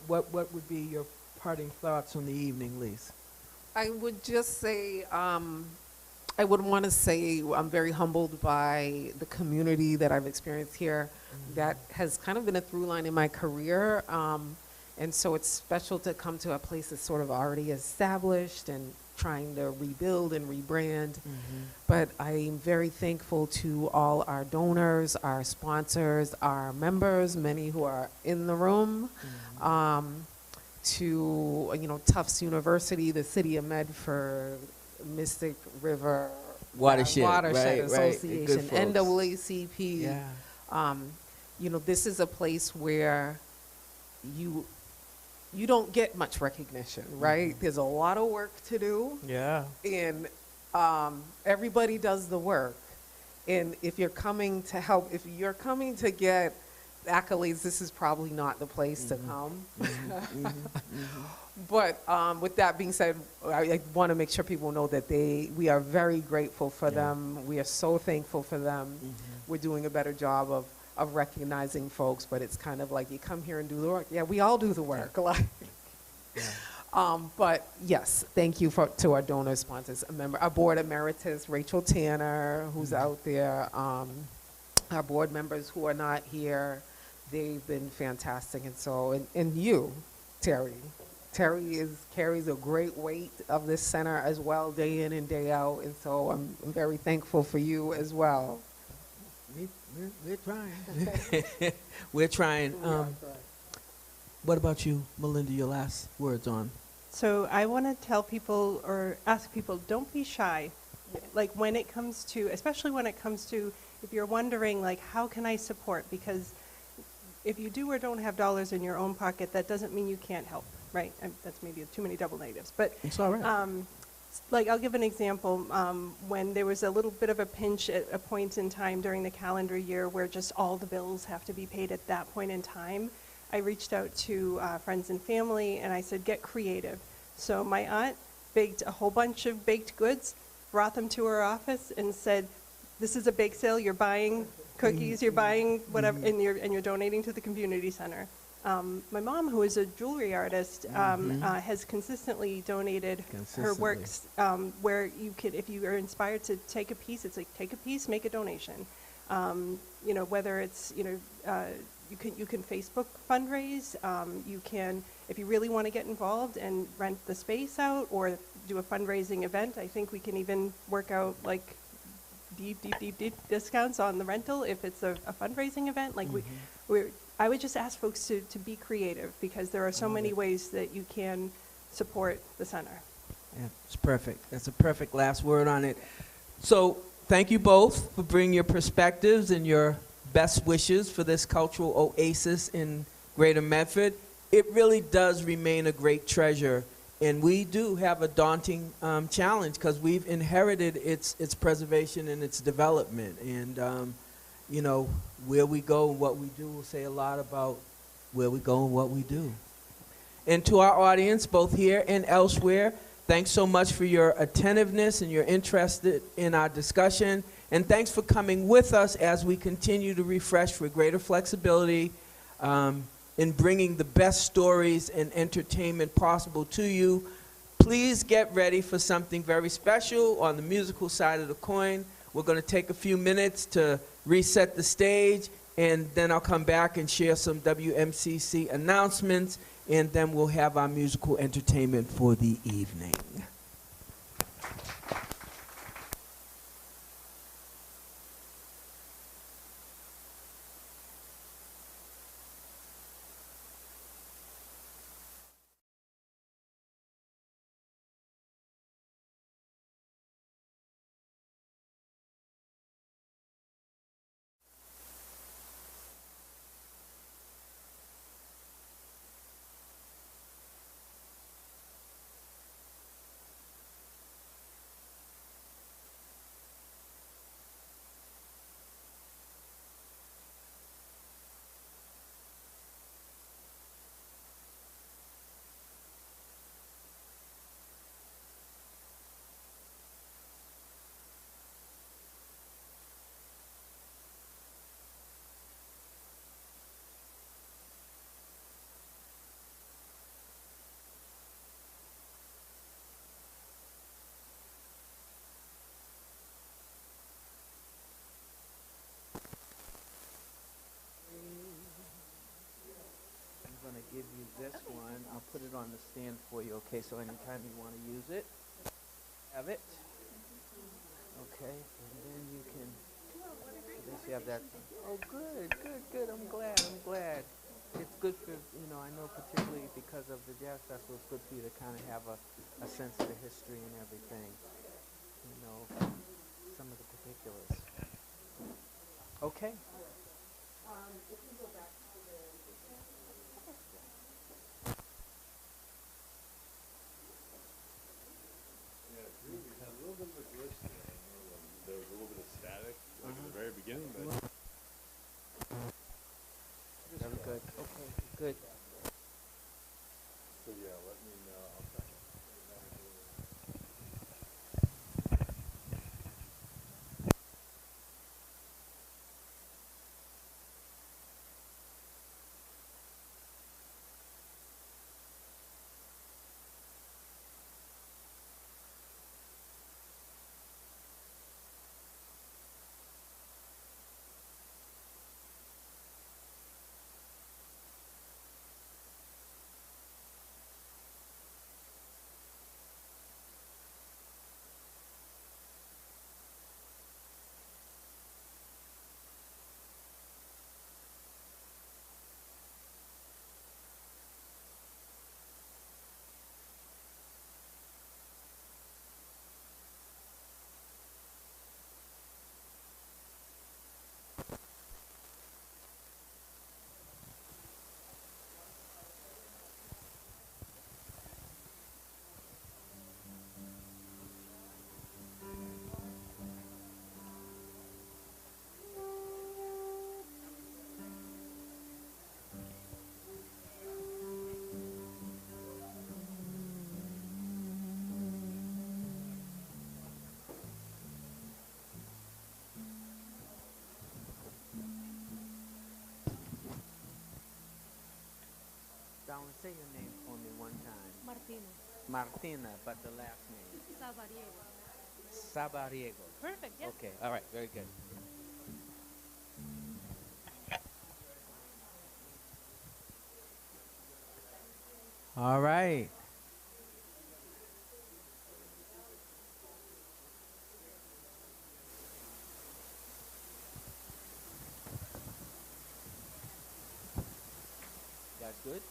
What would be your parting thoughts on the evening, Lise? I would just say, I would want to say I'm very humbled by the community that I've experienced here. That has kind of been a through line in my career. And so it's special to come to a place that's sort of already established and trying to rebuild and rebrand. But I'm very thankful to all our donors, our sponsors, our members, many who are in the room. To, Tufts University, the City of Medford, Mystic River Watershed, right, Association, right. NAACP. Yeah. This is a place where you don't get much recognition, right? There's a lot of work to do. Yeah. And everybody does the work. And if you're coming to help, if you're coming to get accolades, this is probably not the place to come. But with that being said, I want to make sure people know that we are very grateful for them. We are so thankful for them. We're doing a better job of recognizing folks, but it's kind of like you come here and do the work. Yeah, we all do the work. But yes, thank you to our donor sponsors. Our board emeritus, Rachel Tanner, who's out there. Our board members who are not here, they've been fantastic. And so, and you, Terry. Terry carries a great weight of this center as well, day in and day out. And so I'm very thankful for you as well. We're trying. We're trying. What about you, Melinda, your last words on? So I want to tell people or ask people, don't be shy. Like when it comes to, especially when it comes to, if you're wondering, like, how can I support? Because if you do or don't have dollars in your own pocket, that doesn't mean you can't help, right? That's maybe too many double negatives. But it's all right. Like, I'll give an example. When there was a little bit of a pinch at a point in time during the calendar year where just all the bills have to be paid at that point in time, I reached out to friends and family, and I said, get creative. So my aunt baked a whole bunch of baked goods, brought them to her office, and said, this is a bake sale. You're buying cookies, you're buying whatever, and you're donating to the community center. My mom, who is a jewelry artist, has consistently donated her works where you could, if you are inspired to take a piece, it's like, take a piece, make a donation. Whether it's, you can Facebook fundraise, you can, if you really want to get involved and rent the space out or do a fundraising event, I think we can even work out like deep discounts on the rental if it's a fundraising event. Like I would just ask folks to be creative, because there are so many ways that you can support the center. Yeah, it's perfect. That's a perfect last word on it. So thank you both for bringing your perspectives and your best wishes for this cultural oasis in Greater Medford. It really does remain a great treasure, and we do have a daunting challenge because we've inherited its preservation and its development. And where we go and what we do will say a lot about where we go and what we do. And to our audience, both here and elsewhere, thanks so much for your attentiveness and your interest in our discussion. And thanks for coming with us as we continue to refresh for greater flexibility in bringing the best stories and entertainment possible to you. Please get ready for something very special on the musical side of the coin. We're going to take a few minutes to reset the stage, and then I'll come back and share some WMCC announcements, and then we'll have our musical entertainment for the evening. give you this one. I'll put it on the stand for you, okay? So anytime you want to use it, have it. Okay, and then you can, at least you have that. Oh, good, good, good. I'm glad, I'm glad. It's good for, I know particularly because of the Jazz Festival, it's good for you to kind of have a sense of the history and everything. Some of the particulars. Okay. There was a little bit of static at the very beginning, but Very good. Okay, good. so yeah, let me know. I'll try. Darwin, say your name for me one time. Martina. Martina, but the last name. Sabariego. Sabariego. Perfect, yeah. Okay, all right, very good. All right. That's good.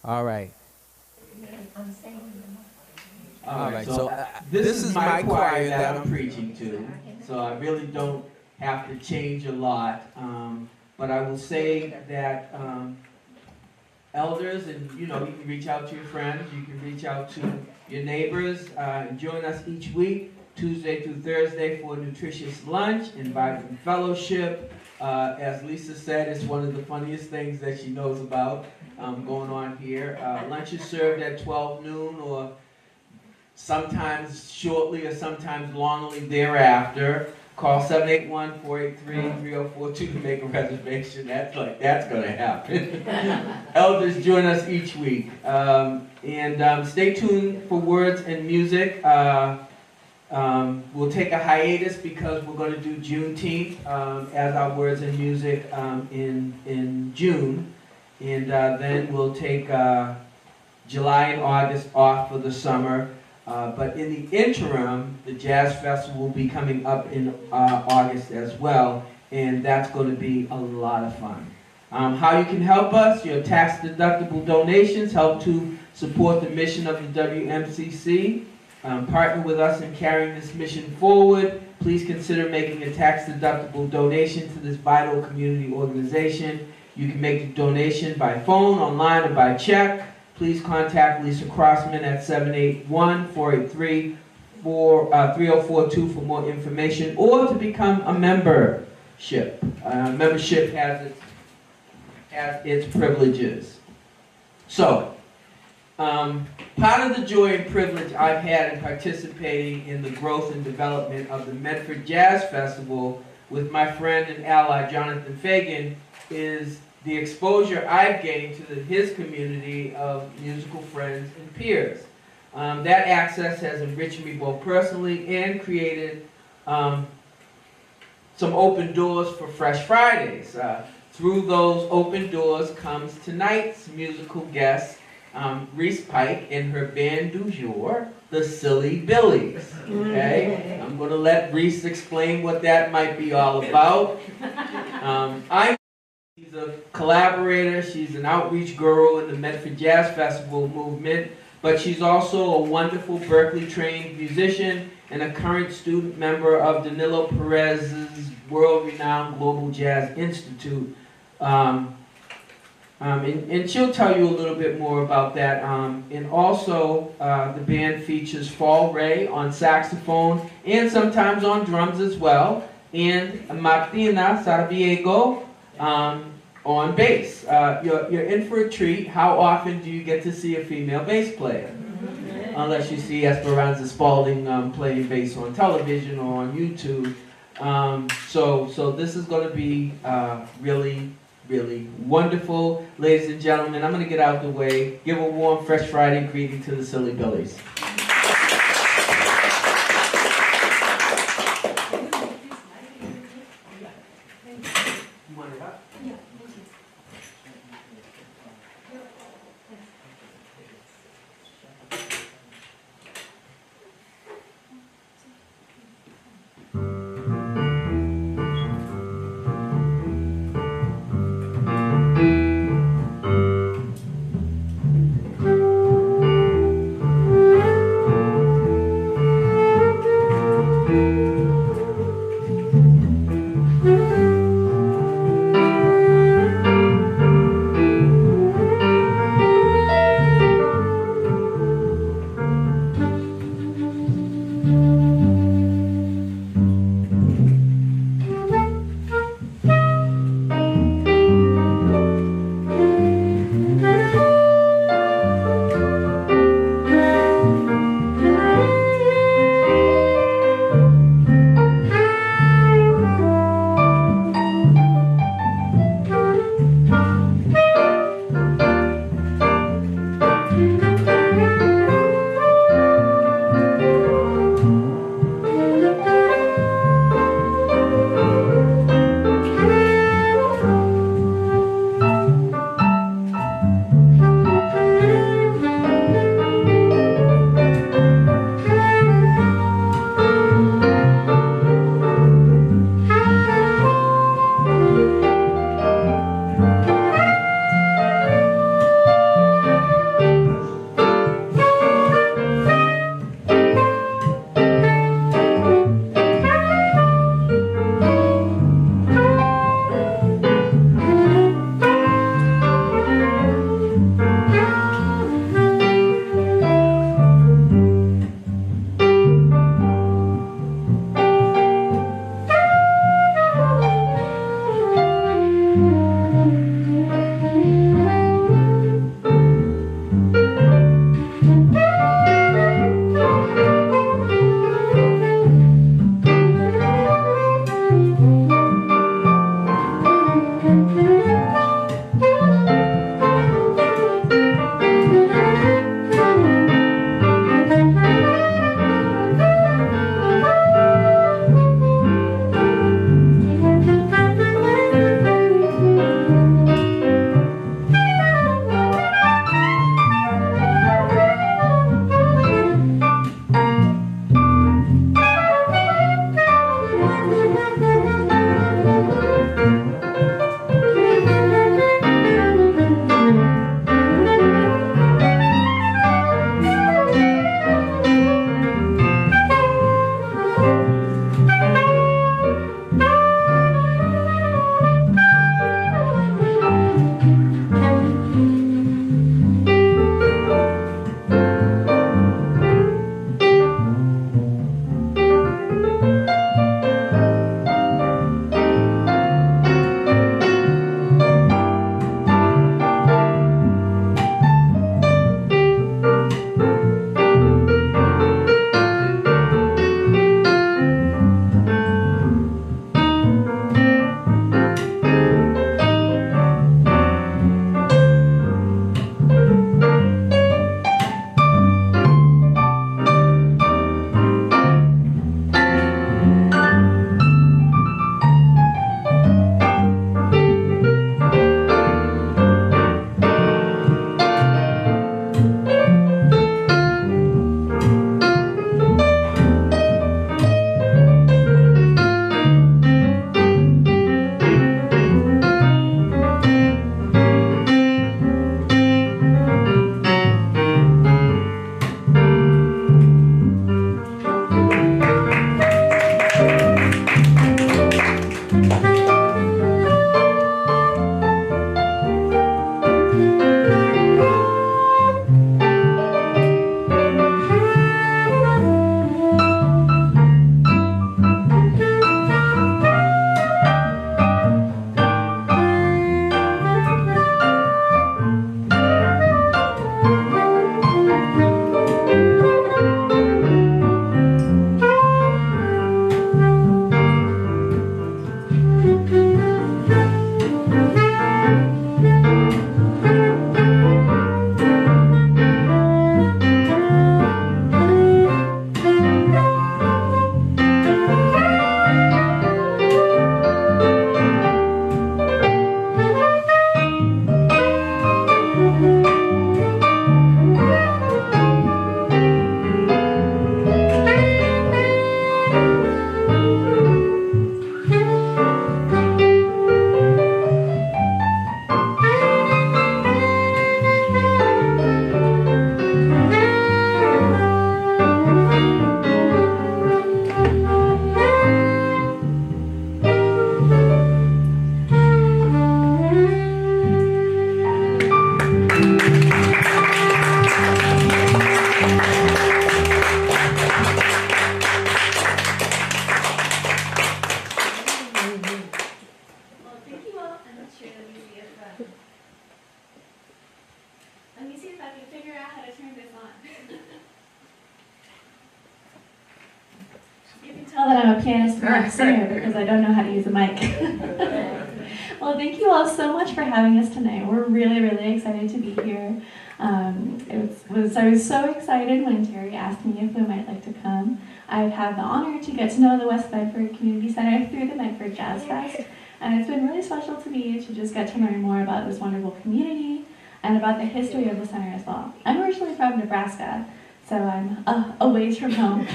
All right. All right, right, so, so this is my choir that I'm preaching to, so I really don't have to change a lot. But I will say that elders, and you can reach out to your friends, you can reach out to your neighbors, and join us each week, Tuesday through Thursday, for a nutritious lunch and vibrant fellowship. As Lisa said, it's one of the funniest things that she knows about going on here. Lunch is served at 12 noon or sometimes shortly or sometimes longly thereafter. Call 781-483-3042 to make a reservation. That's going to happen. Elders join us each week. And stay tuned for words and music. We'll take a hiatus because we're going to do Juneteenth as our words and music in June. And then we'll take July and August off for the summer. But in the interim, the Jazz Festival will be coming up in August as well, and that's going to be a lot of fun. How you can help us, your tax-deductible donations help to support the mission of the WMCC. Partner with us in carrying this mission forward. Please consider making a tax-deductible donation to this vital community organization. You can make the donation by phone, online, or by check. Please contact Lisa Crossman at 781-483-3042 for more information, or to become a membership. Membership has its has its privileges. So, part of the joy and privilege I've had in participating in the growth and development of the Medford Jazz Festival with my friend and ally Jonathan Fagan is the exposure I've gained to his community of musical friends and peers. That access has enriched me both personally and created some open doors for Fresh Fridays. Through those open doors comes tonight's musical guest, Reese Pike and her band du jour, the Silly Billies. Okay? I'm going to let Reese explain what that might be all about. She's a collaborator, she's an outreach guru in the Medford Jazz Festival movement, but she's also a wonderful Berkeley-trained musician and a current student member of Danilo Perez's world-renowned Global Jazz Institute. And she'll tell you a little bit more about that. And also, the band features Fall Ray on saxophone and sometimes on drums as well, and Martina Sarviego on bass. You're in for a treat. How often do you get to see a female bass player? Unless you see Esperanza Spalding playing bass on television or on YouTube. So this is going to be really wonderful. Ladies and gentlemen, I'm going to get out of the way. Give a warm Fresh Friday greeting to the Silly Billies. You want it up? Yeah. Thank Now that I'm a pianist and not a singer because I don't know how to use a mic. Well, thank you all so much for having us tonight. We're really, really excited to be here. I was so excited when Terry asked me if we might like to come. I've had the honor to get to know the West Medford Community Center through the Medford Jazz Fest, and it's been really special to me to just get to learn more about this wonderful community and about the history of the center as well. I'm originally from Nebraska, so I'm a ways from home.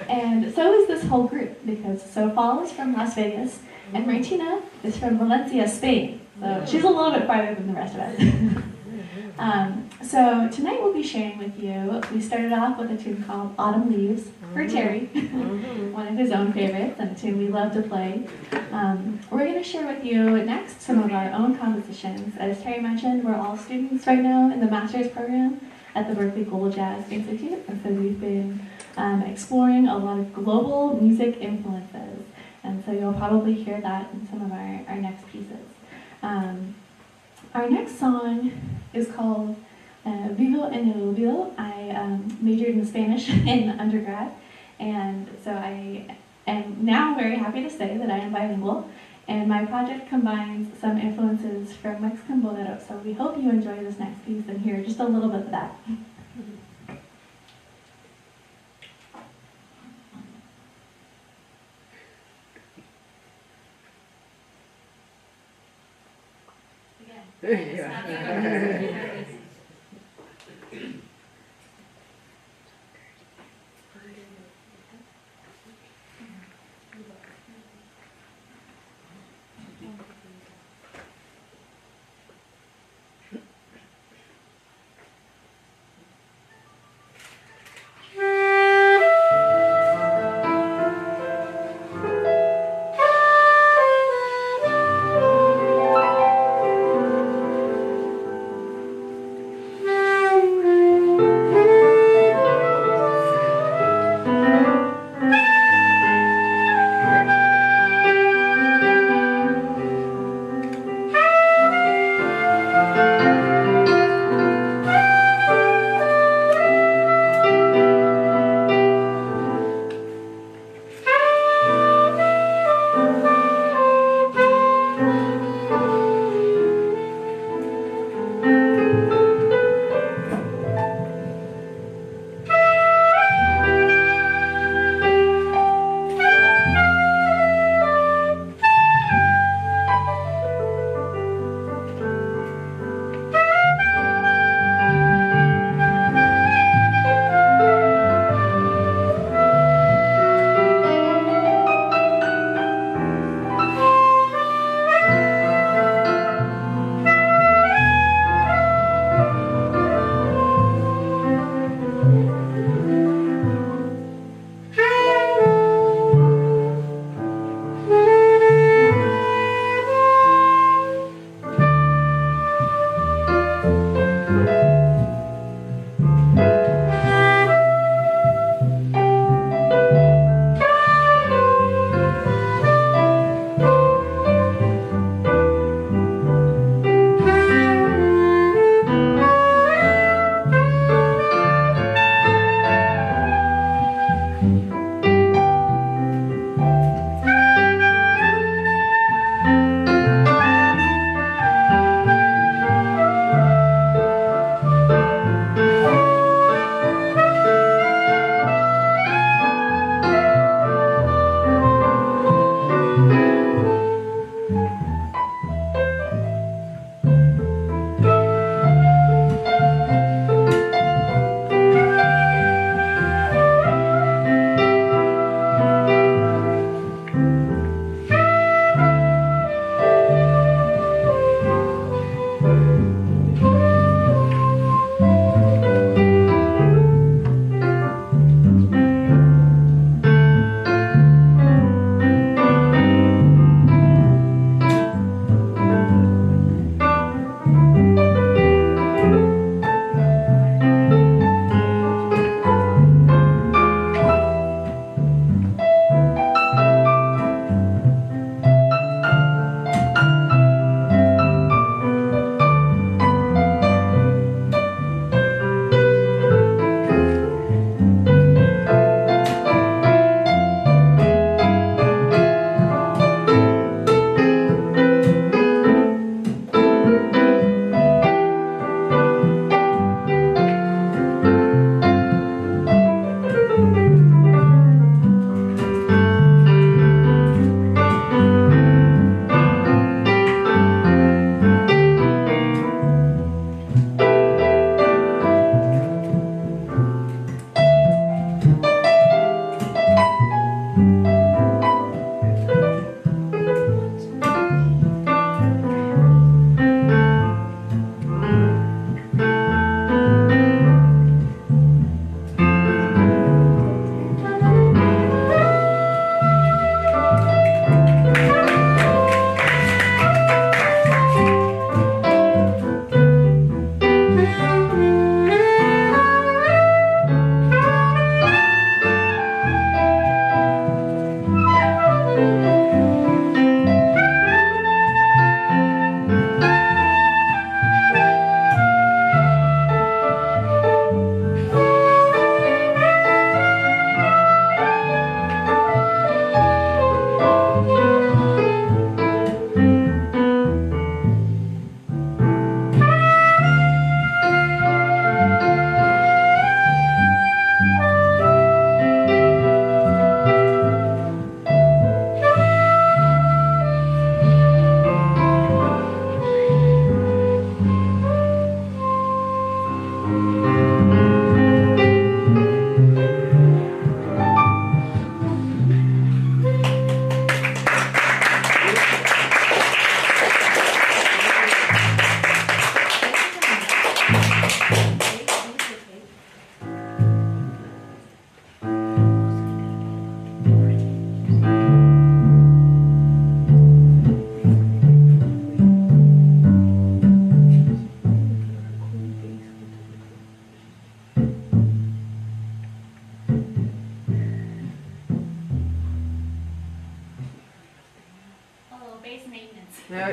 And so is this whole group, because Sofal is from Las Vegas, and Martina is from Valencia, Spain. So she's a little bit farther than the rest of us. So tonight we'll be sharing with you, we started off with a tune called Autumn Leaves for Terry, one of his own favorites, and a tune we love to play. We're going to share with you next some of our own compositions. As Terry mentioned, we're all students right now in the master's program at the Berklee Global Jazz Institute, and so we've been exploring a lot of global music influences, and so you'll probably hear that in some of our next pieces. Our next song is called Vivo en el Olvido. I majored in Spanish in undergrad, and so I am now very happy to say that I am bilingual, and my project combines some influences from Mexican bolero, so we hope you enjoy this next piece and hear just a little bit of that.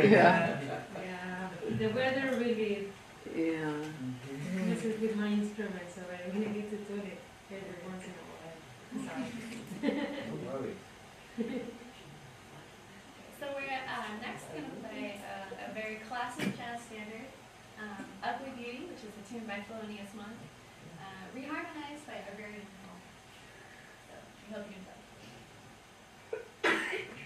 Yeah. Yeah, the weather really Yeah. messes with my instrument, so I really need to tune it every once in a while. Sorry. So we're next going to play a very classic jazz standard, Ugly Beauty, which is a tune by Thelonious Monk, reharmonized by our very own Paul. So we hope you enjoy. Thank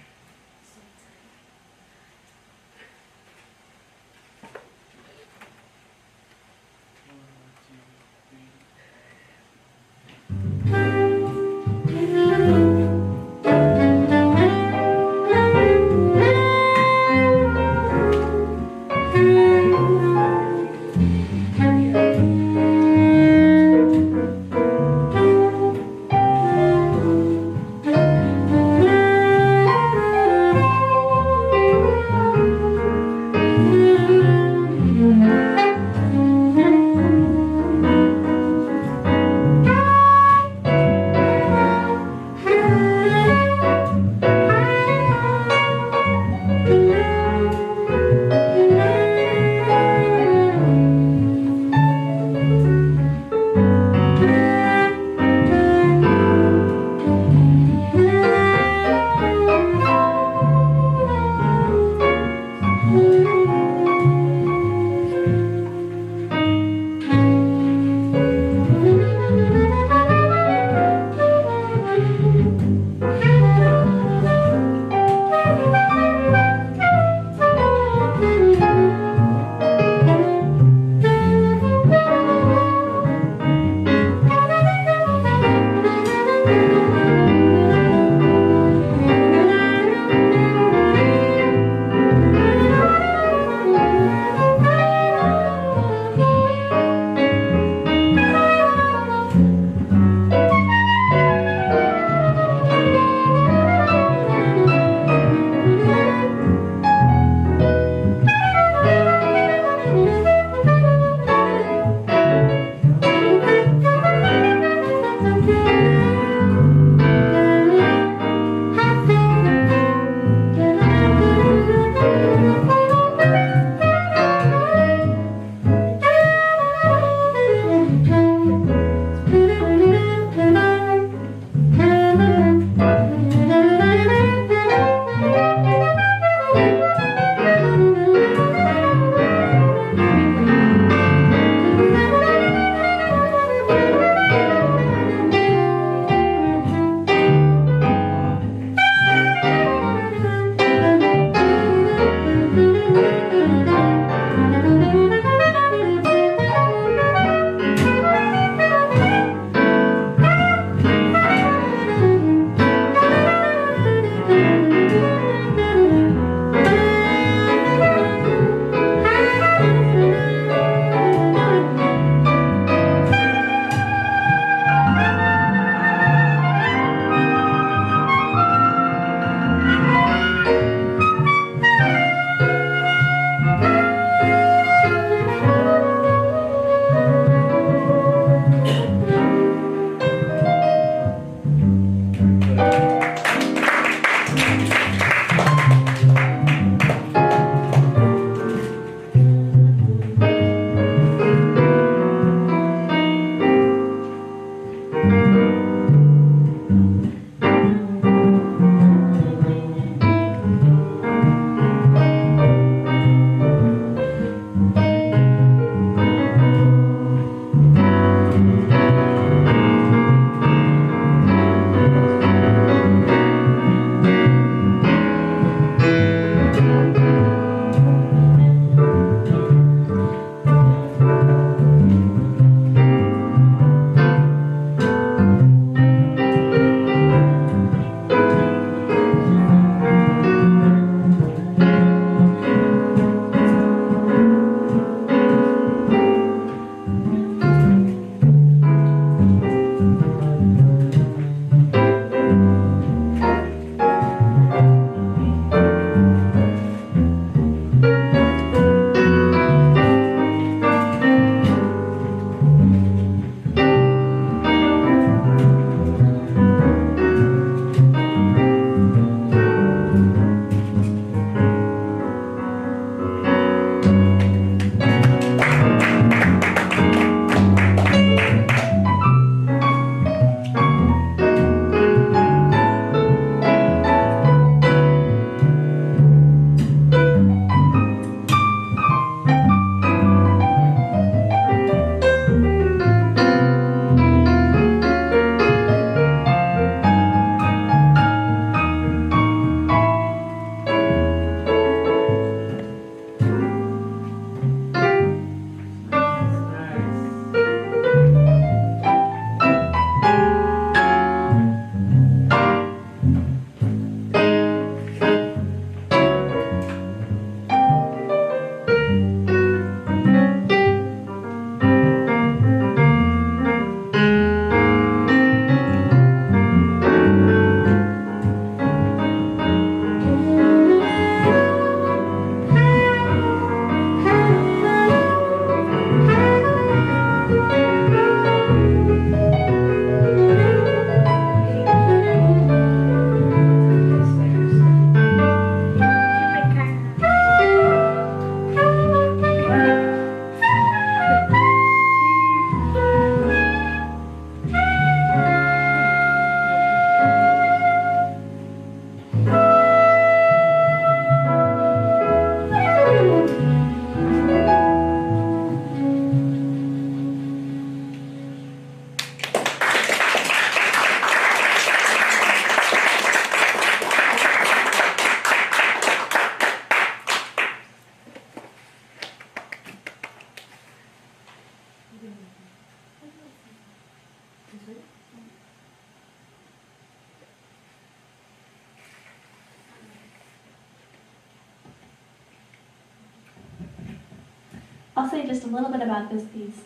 I'll say just a little bit about this piece.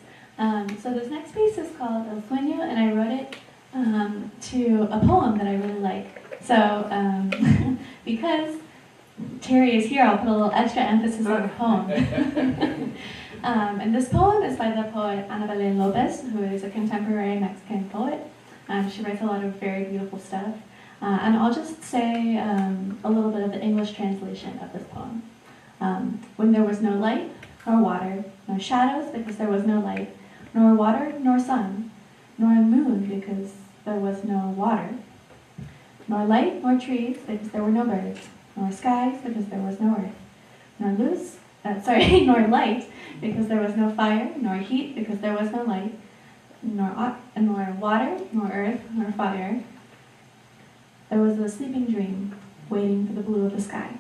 So this next piece is called El Sueño, and I wrote it to a poem that I really like. So because Terry is here, I'll put a little extra emphasis on the poem. And this poem is by the poet Ana Belén Lopez, who is a contemporary Mexican poet. She writes a lot of very beautiful stuff. And I'll just say a little bit of the English translation of this poem. When there was no light, nor water, nor shadows because there was no light, nor water, nor sun, nor moon because there was no water, nor light, nor trees because there were no birds, nor skies because there was no earth, nor light because there was no fire, nor heat because there was no light, nor water, nor earth, nor fire. There was a sleeping dream waiting for the blue of the sky.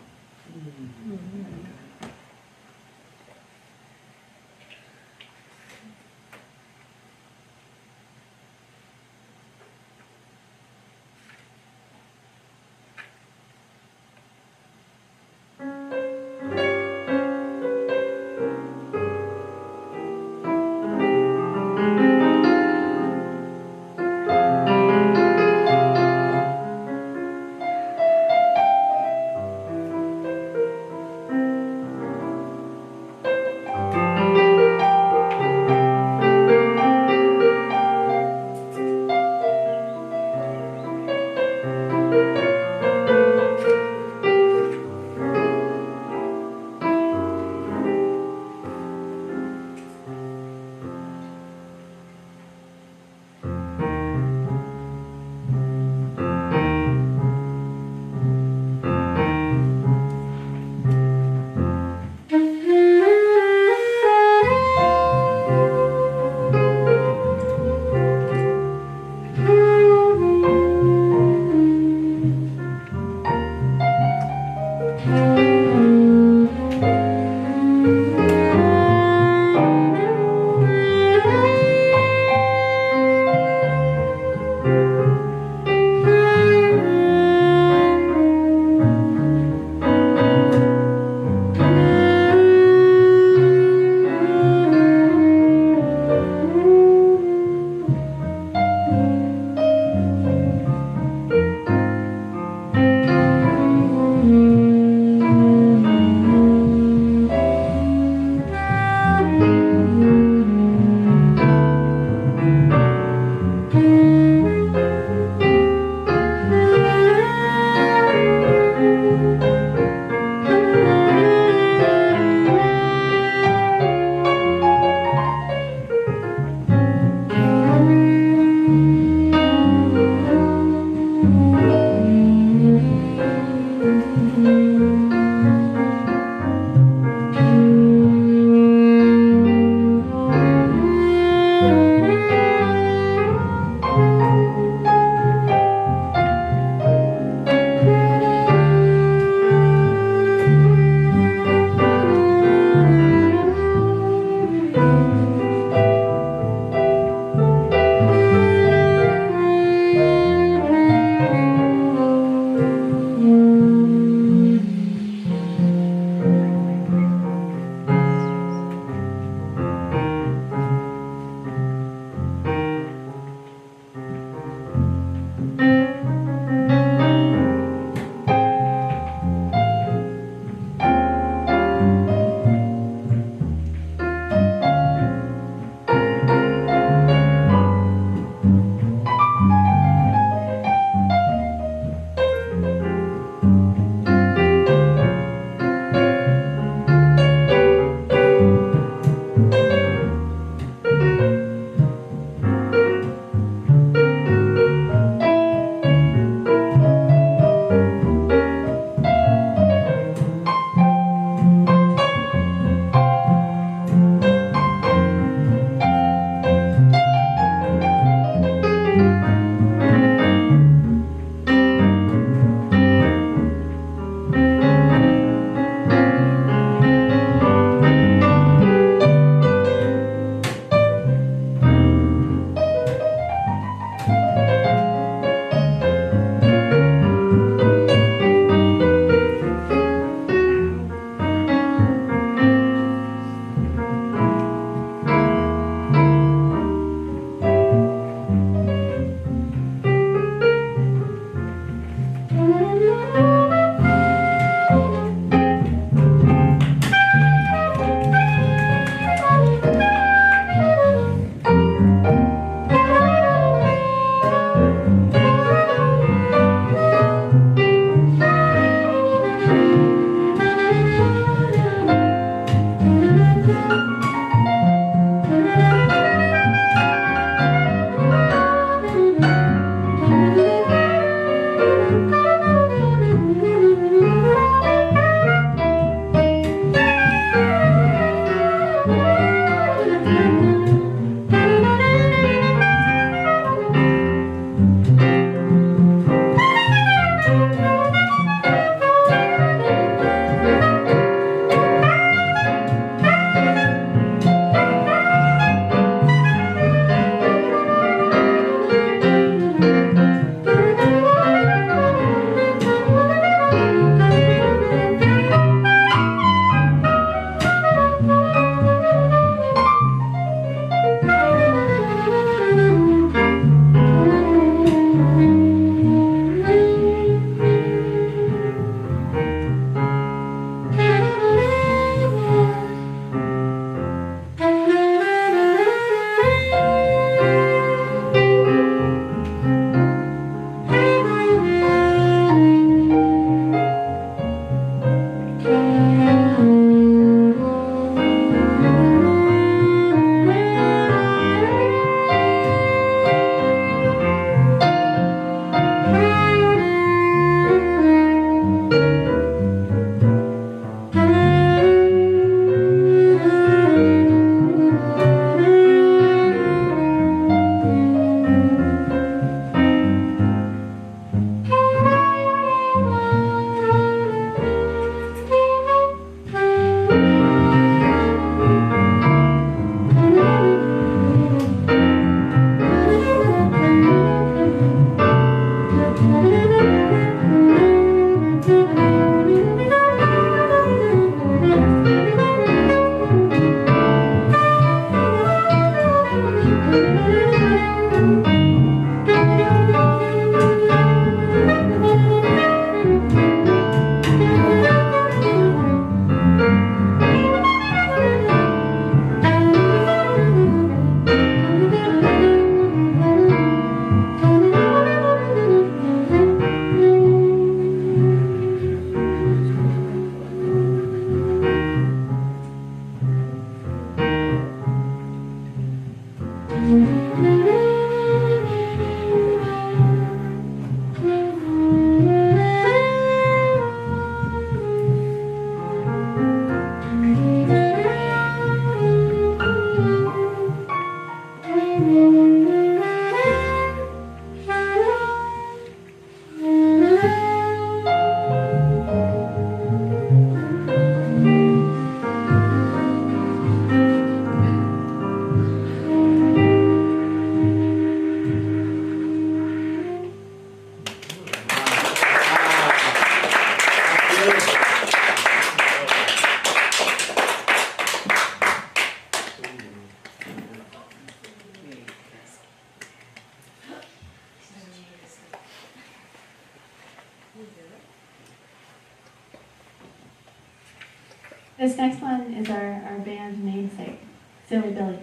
This next one is our band namesake, Silly Billy.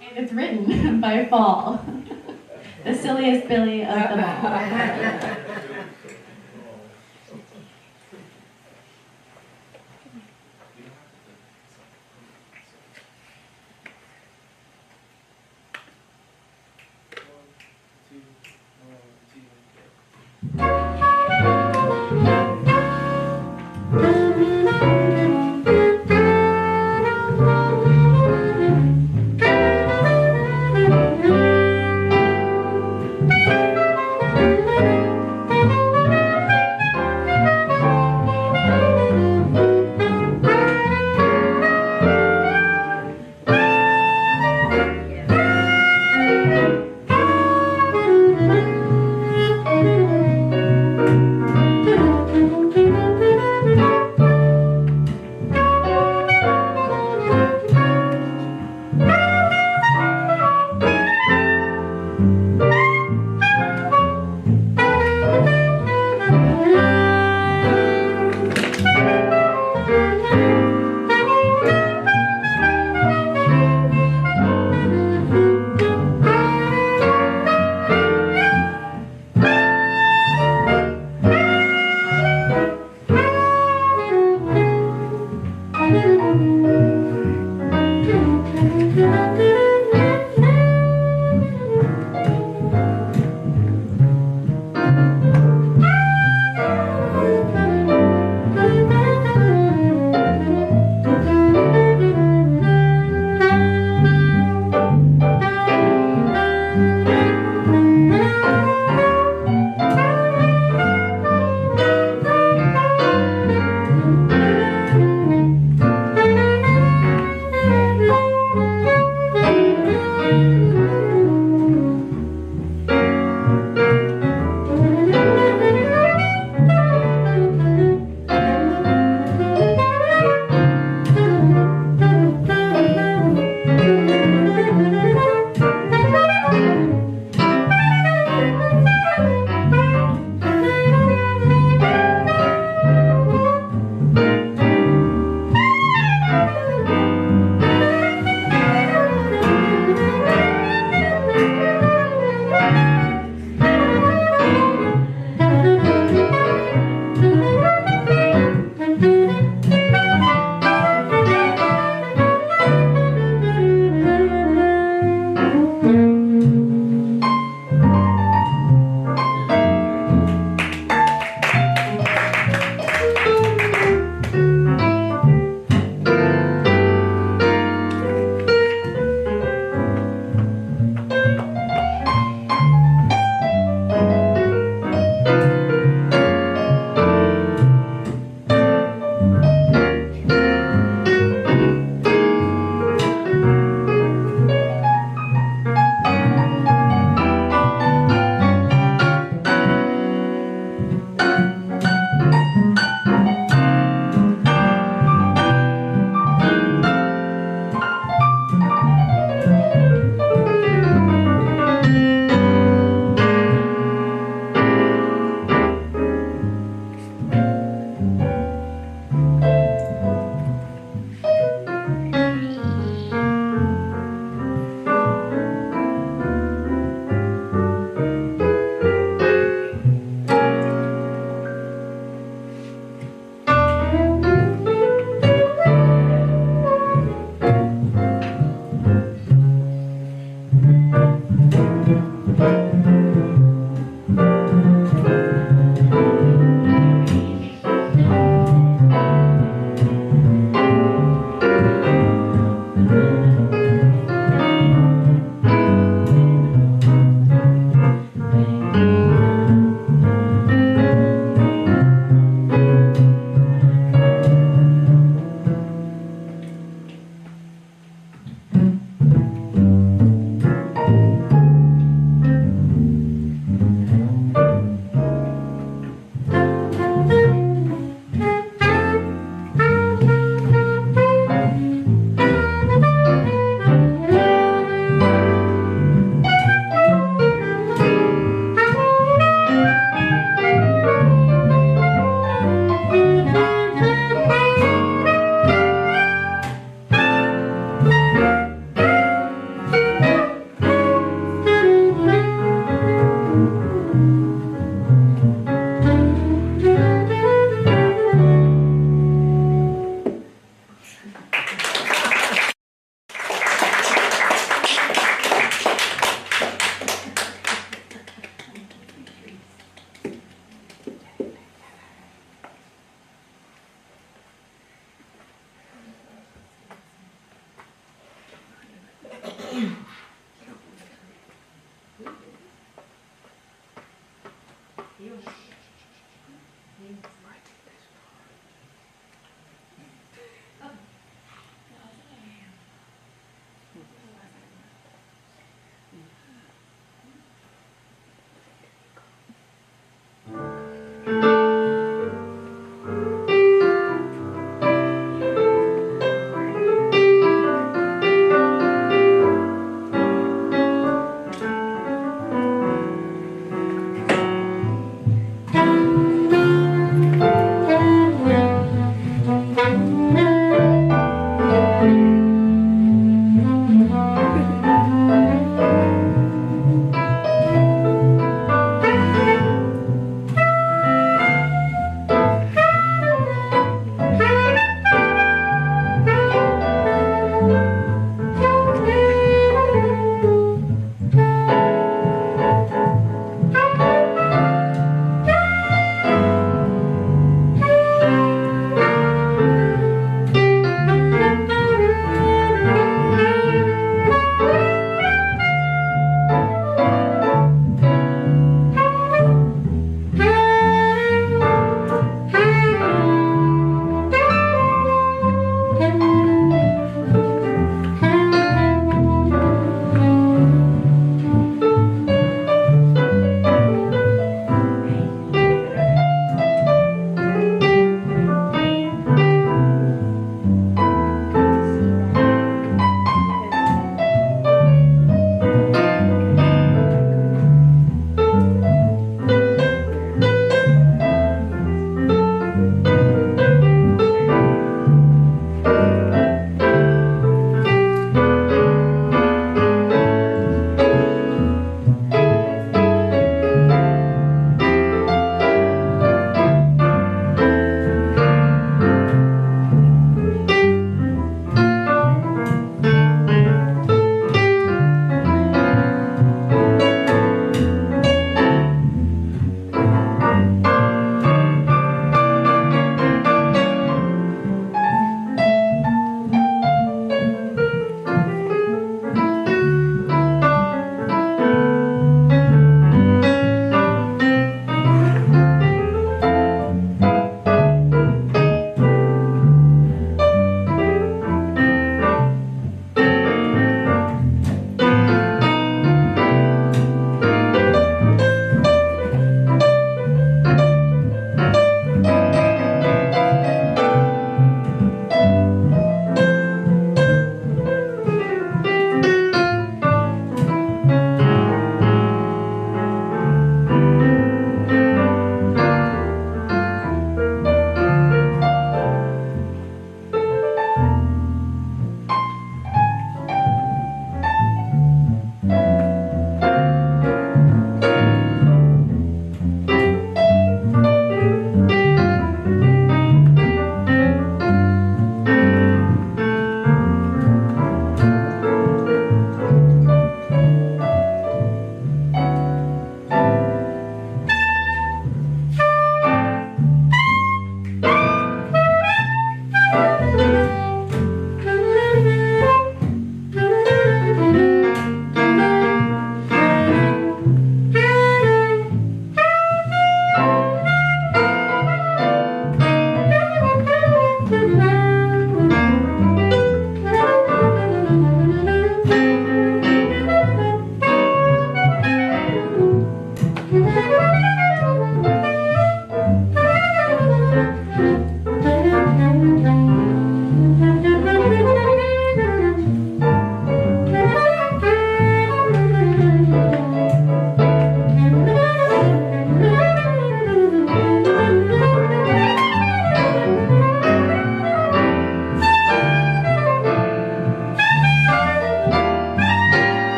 And it's written by Fall, the silliest Billy of them all.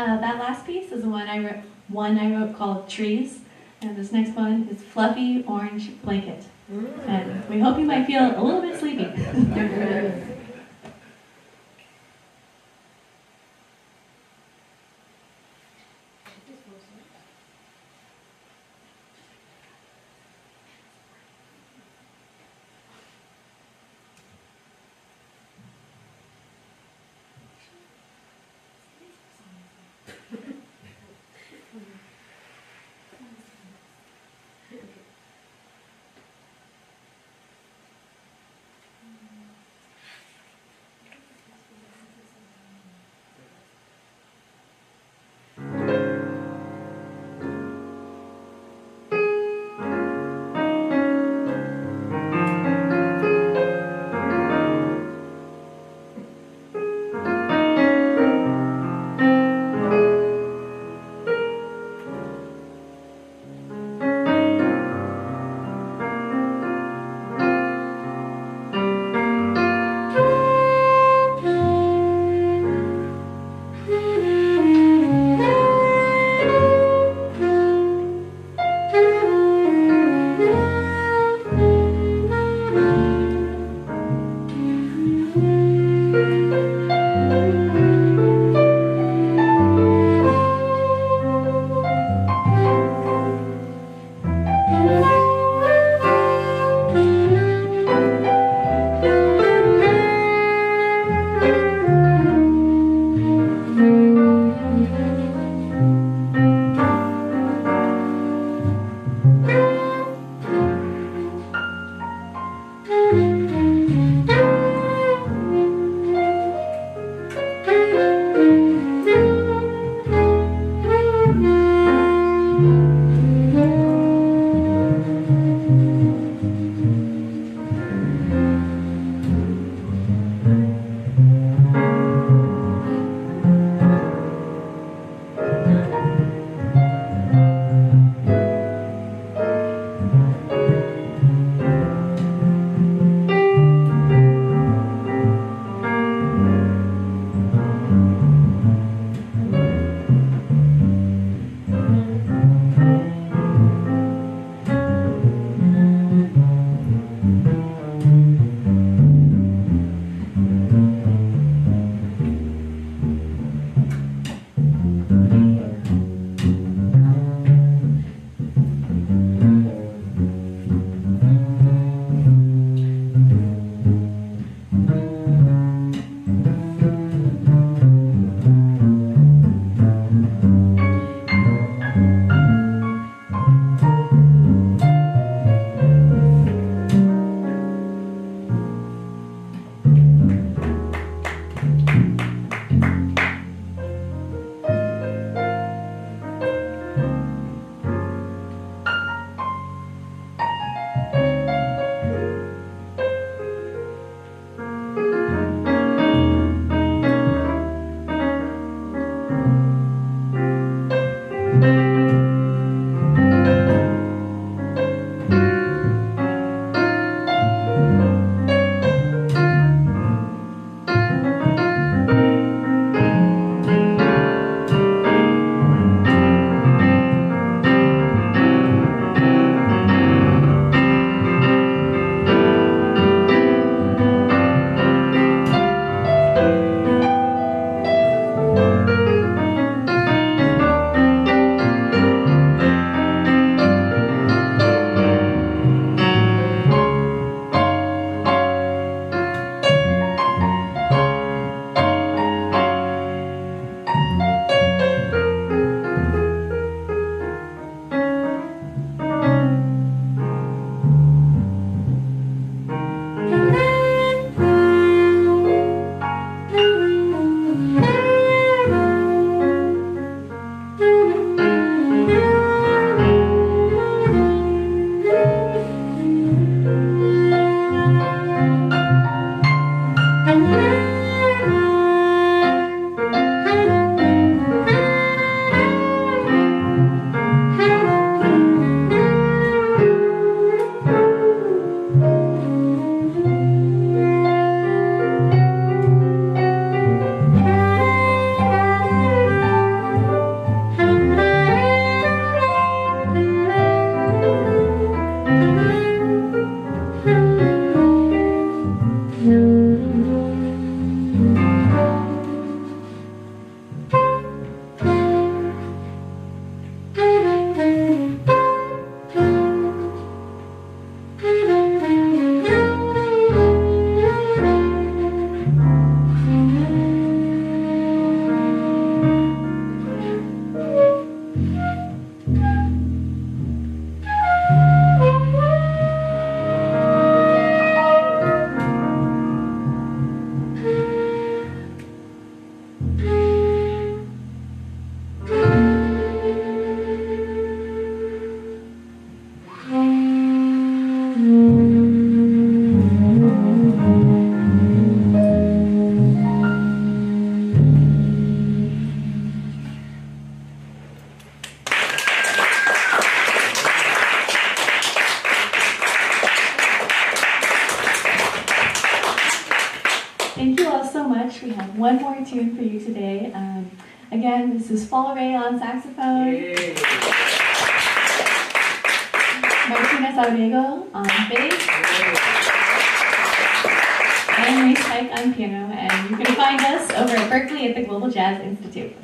That last piece is one I wrote called Trees, and this next one is Fluffy Orange Blanket. And we hope you might feel a little bit sleepy. Thank you all so much. We have one more tune for you today. Again, this is Fall Ray on saxophone, Martina Salvego on bass, and Reese Pike on piano. And you can find us over at Berkeley at the Global Jazz Institute.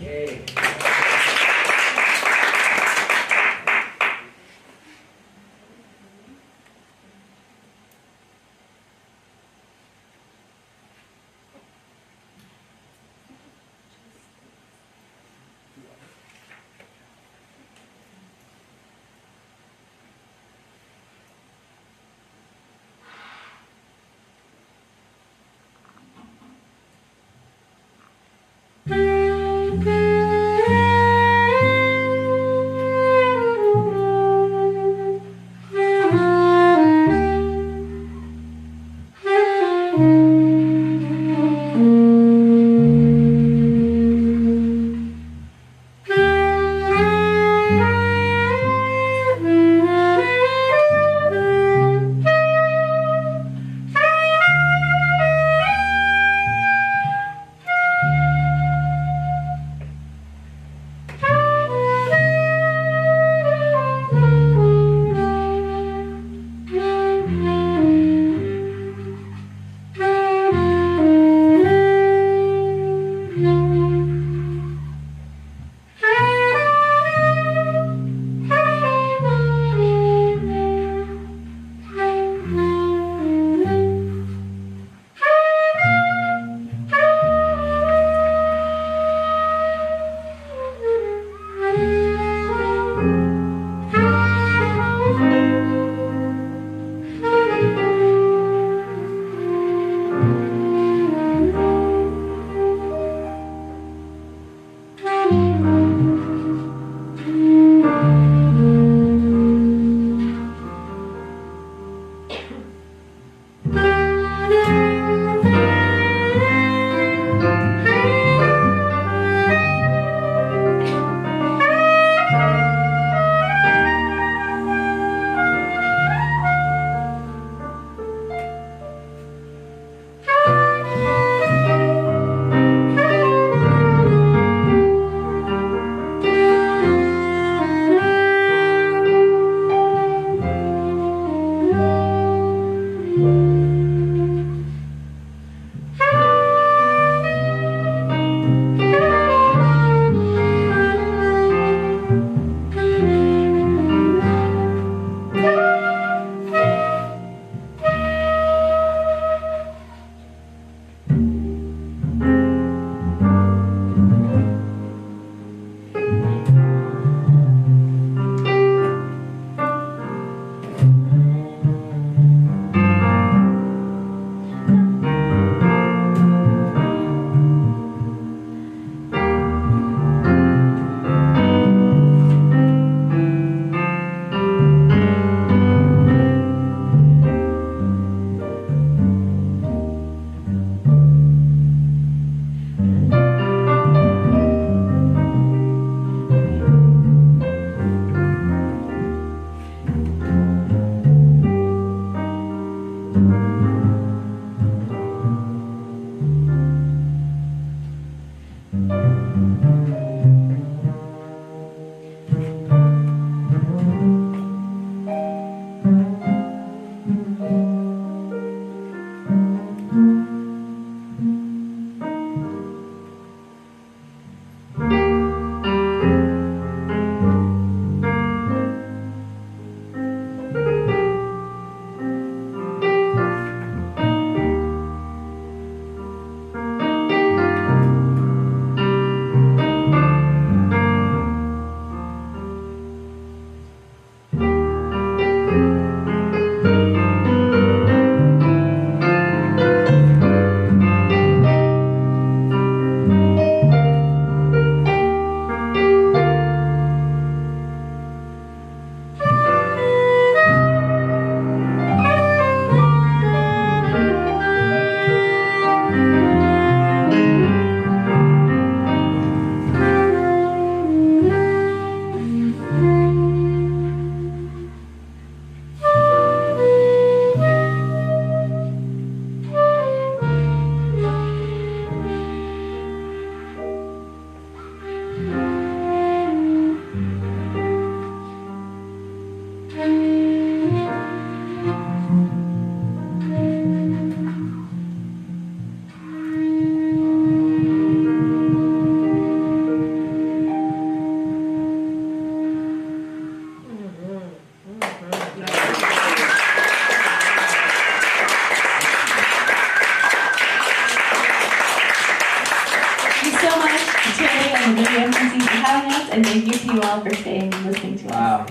And thank you to you all for staying and listening to Wow. us.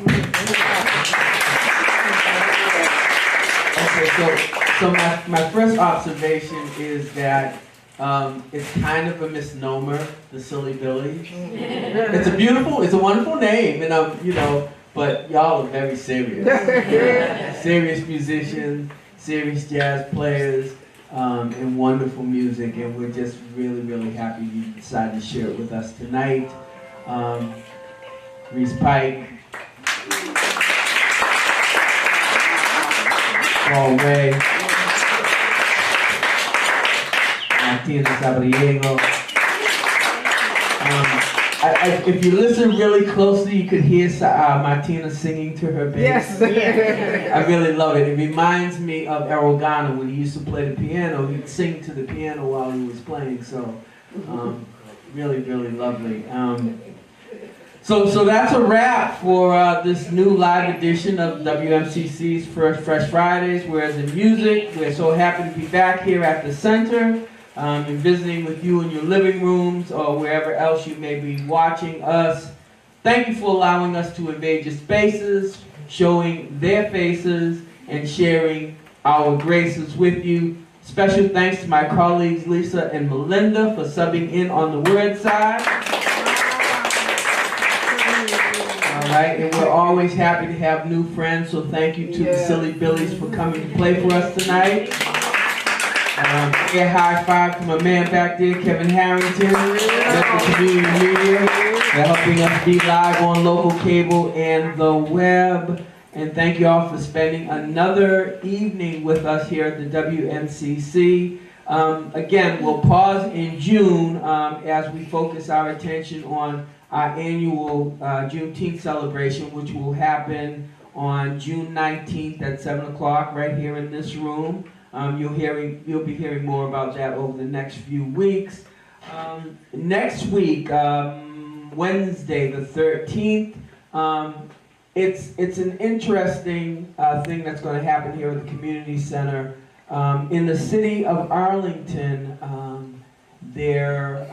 Okay, so my first observation is that it's kind of a misnomer, the Silly Billies. It's a wonderful name, and but y'all are very serious. Serious musicians, serious jazz players, and wonderful music, and we're just really, really happy you decided to share it with us tonight. Reese Pike, Paul Ray, Martina Sabriego. If you listen really closely, you could hear Martina singing to her bass. Yes. I really love it. It reminds me of Errol Garner when he used to play the piano. He'd sing to the piano while he was playing. So, really, really lovely. So that's a wrap for this new live edition of WMCC's First Fresh Fridays. Whereas in music, we're so happy to be back here at the center and visiting with you in your living rooms or wherever else you may be watching us. Thank you for allowing us to invade your spaces, showing their faces, and sharing our graces with you. Special thanks to my colleagues Lisa and Melinda for subbing in on the word side. All right, and we're always happy to have new friends, so thank you to the Silly Billies for coming to play for us tonight. A high five to my man back there, Kevin Harrington, Medford Community Media. They're helping us be live on local cable and the web. And thank you all for spending another evening with us here at the WMCC. Again, we'll pause in June as we focus our attention on our annual Juneteenth celebration, which will happen on June 19th at 7 o'clock right here in this room. You'll be hearing more about that over the next few weeks. Next week, Wednesday the 13th, it's an interesting thing that's going to happen here at the community center. In the city of Arlington, they're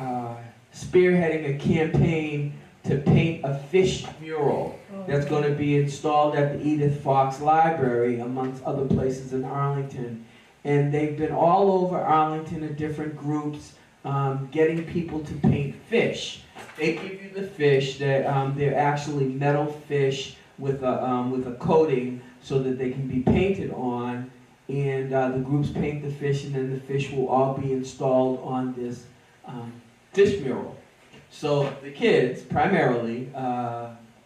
spearheading a campaign to paint a fish mural that's going to be installed at the Edith Fox Library, amongst other places in Arlington. And they've been all over Arlington in different groups getting people to paint fish. They give you the fish, they're actually metal fish with a coating so that they can be painted on, and the groups paint the fish, and then the fish will all be installed on this fish mural. So the kids, primarily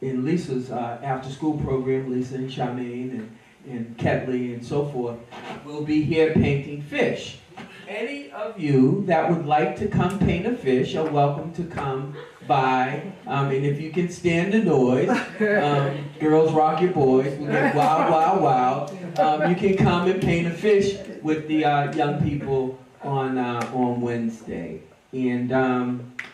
in Lisa's after-school program, Lisa and Charmaine and Ketley and so forth, will be here painting fish. Any of you that would like to come paint a fish are welcome to come by, and if you can stand the noise, girls rock your boys, we get wild, wild, wild. You can come and paint a fish with the young people on Wednesday. And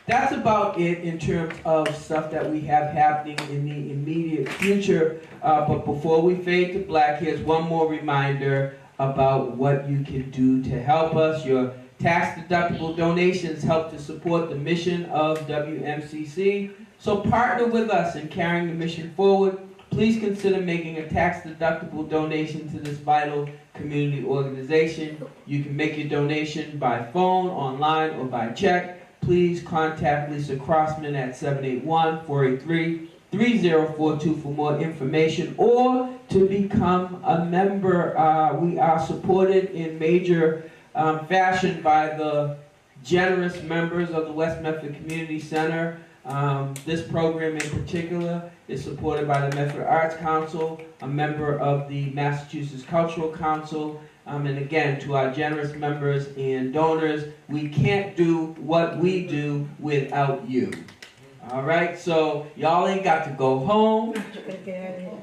that's about it in terms of stuff that we have happening in the immediate future. But before we fade to black, here's one more reminder about what you can do to help us. Your tax-deductible donations help to support the mission of WMCC. So partner with us in carrying the mission forward. Please consider making a tax-deductible donation to this vital community organization. You can make your donation by phone, online, or by check. Please contact Lisa Crossman at 781-483-3042 for more information or to become a member. We are supported in major fashion by the generous members of the West Medford Community Center. This program in particular is supported by the Medford Arts Council, a member of the Massachusetts Cultural Council, and again, to our generous members and donors, we can't do what we do without you. All right, so y'all ain't got to go home,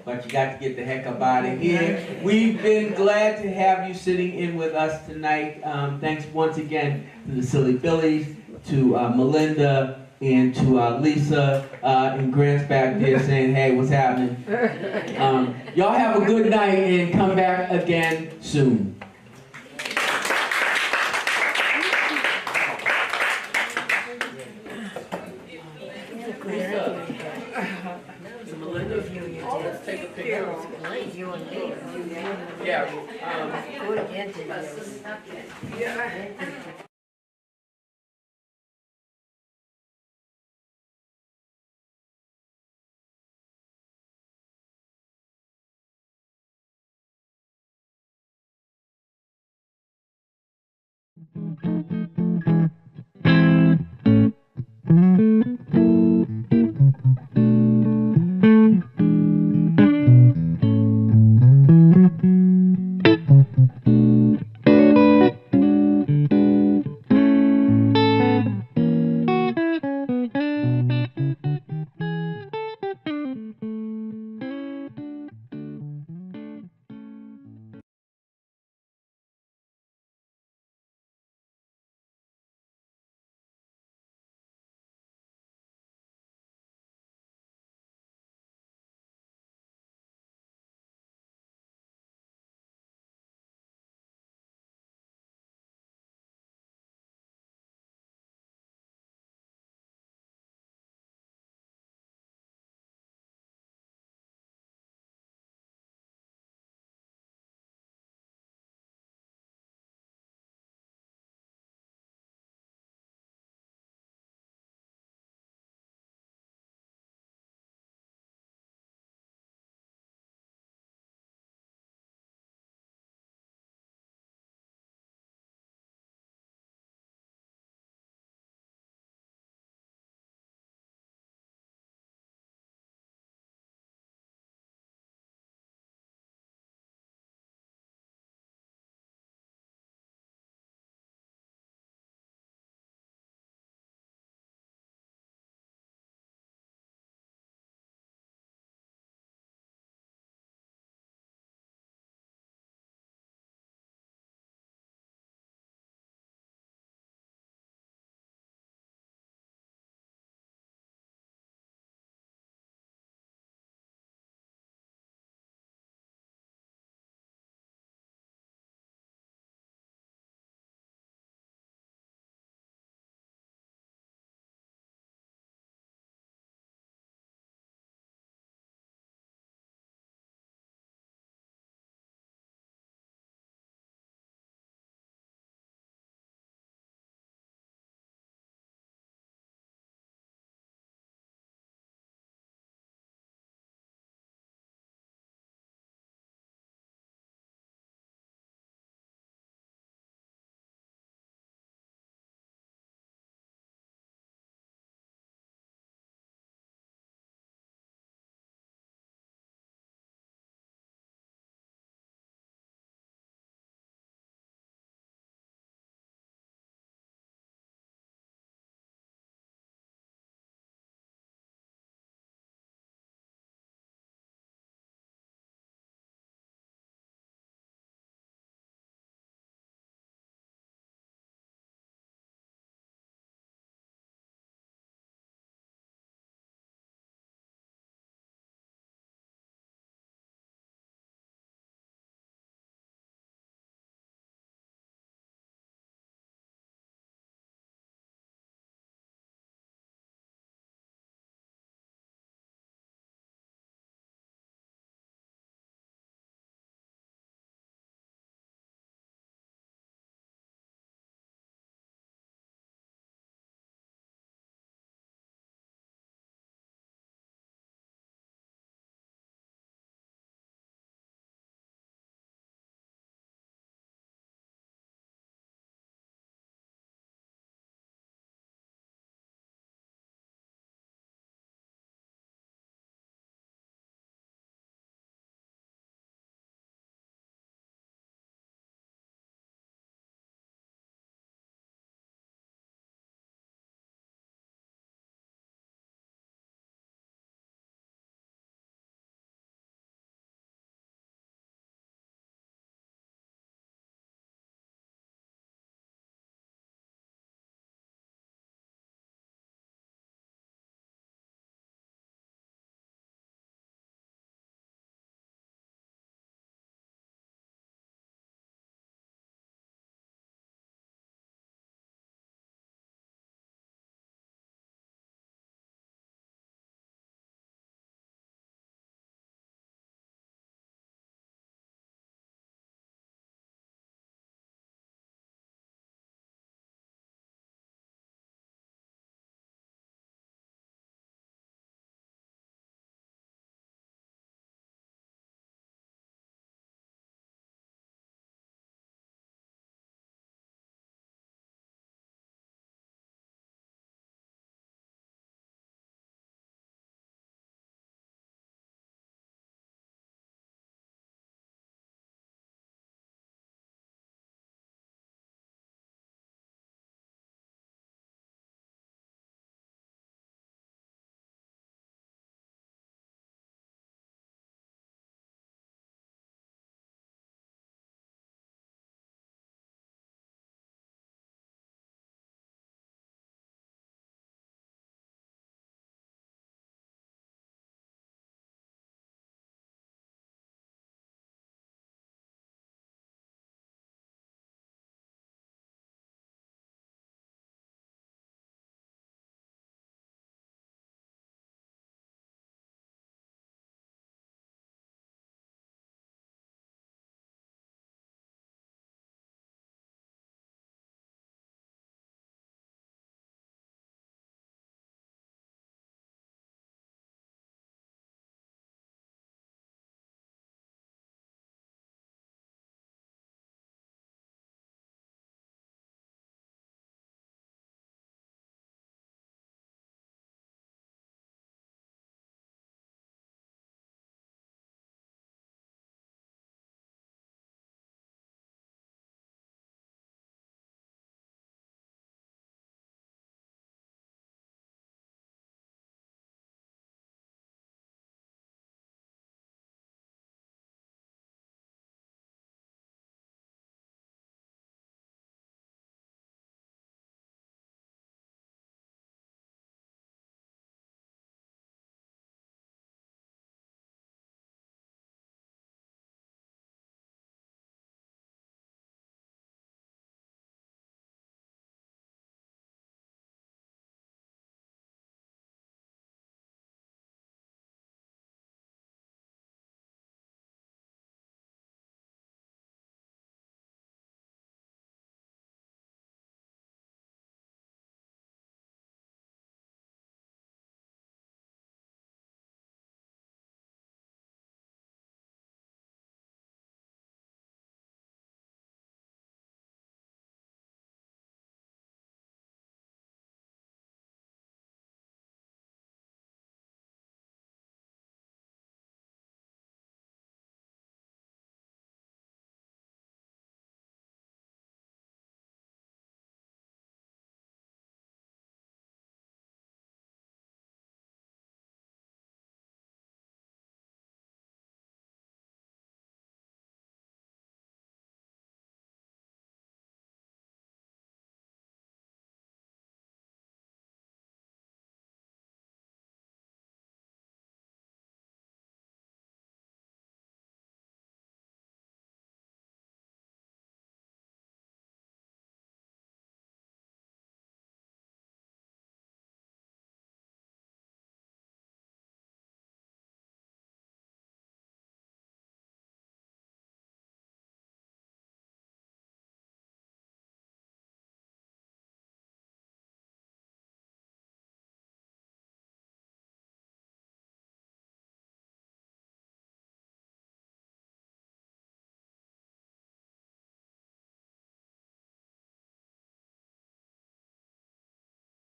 but you got to get the heck up out of here. We've been glad to have you sitting in with us tonight. Thanks once again to the Silly Billies, to Melinda, and to Lisa and Grant's back there saying, hey, what's happening? Y'all have a good night and come back again soon. Lisa. Nice, you and me. Yeah, Good interviews.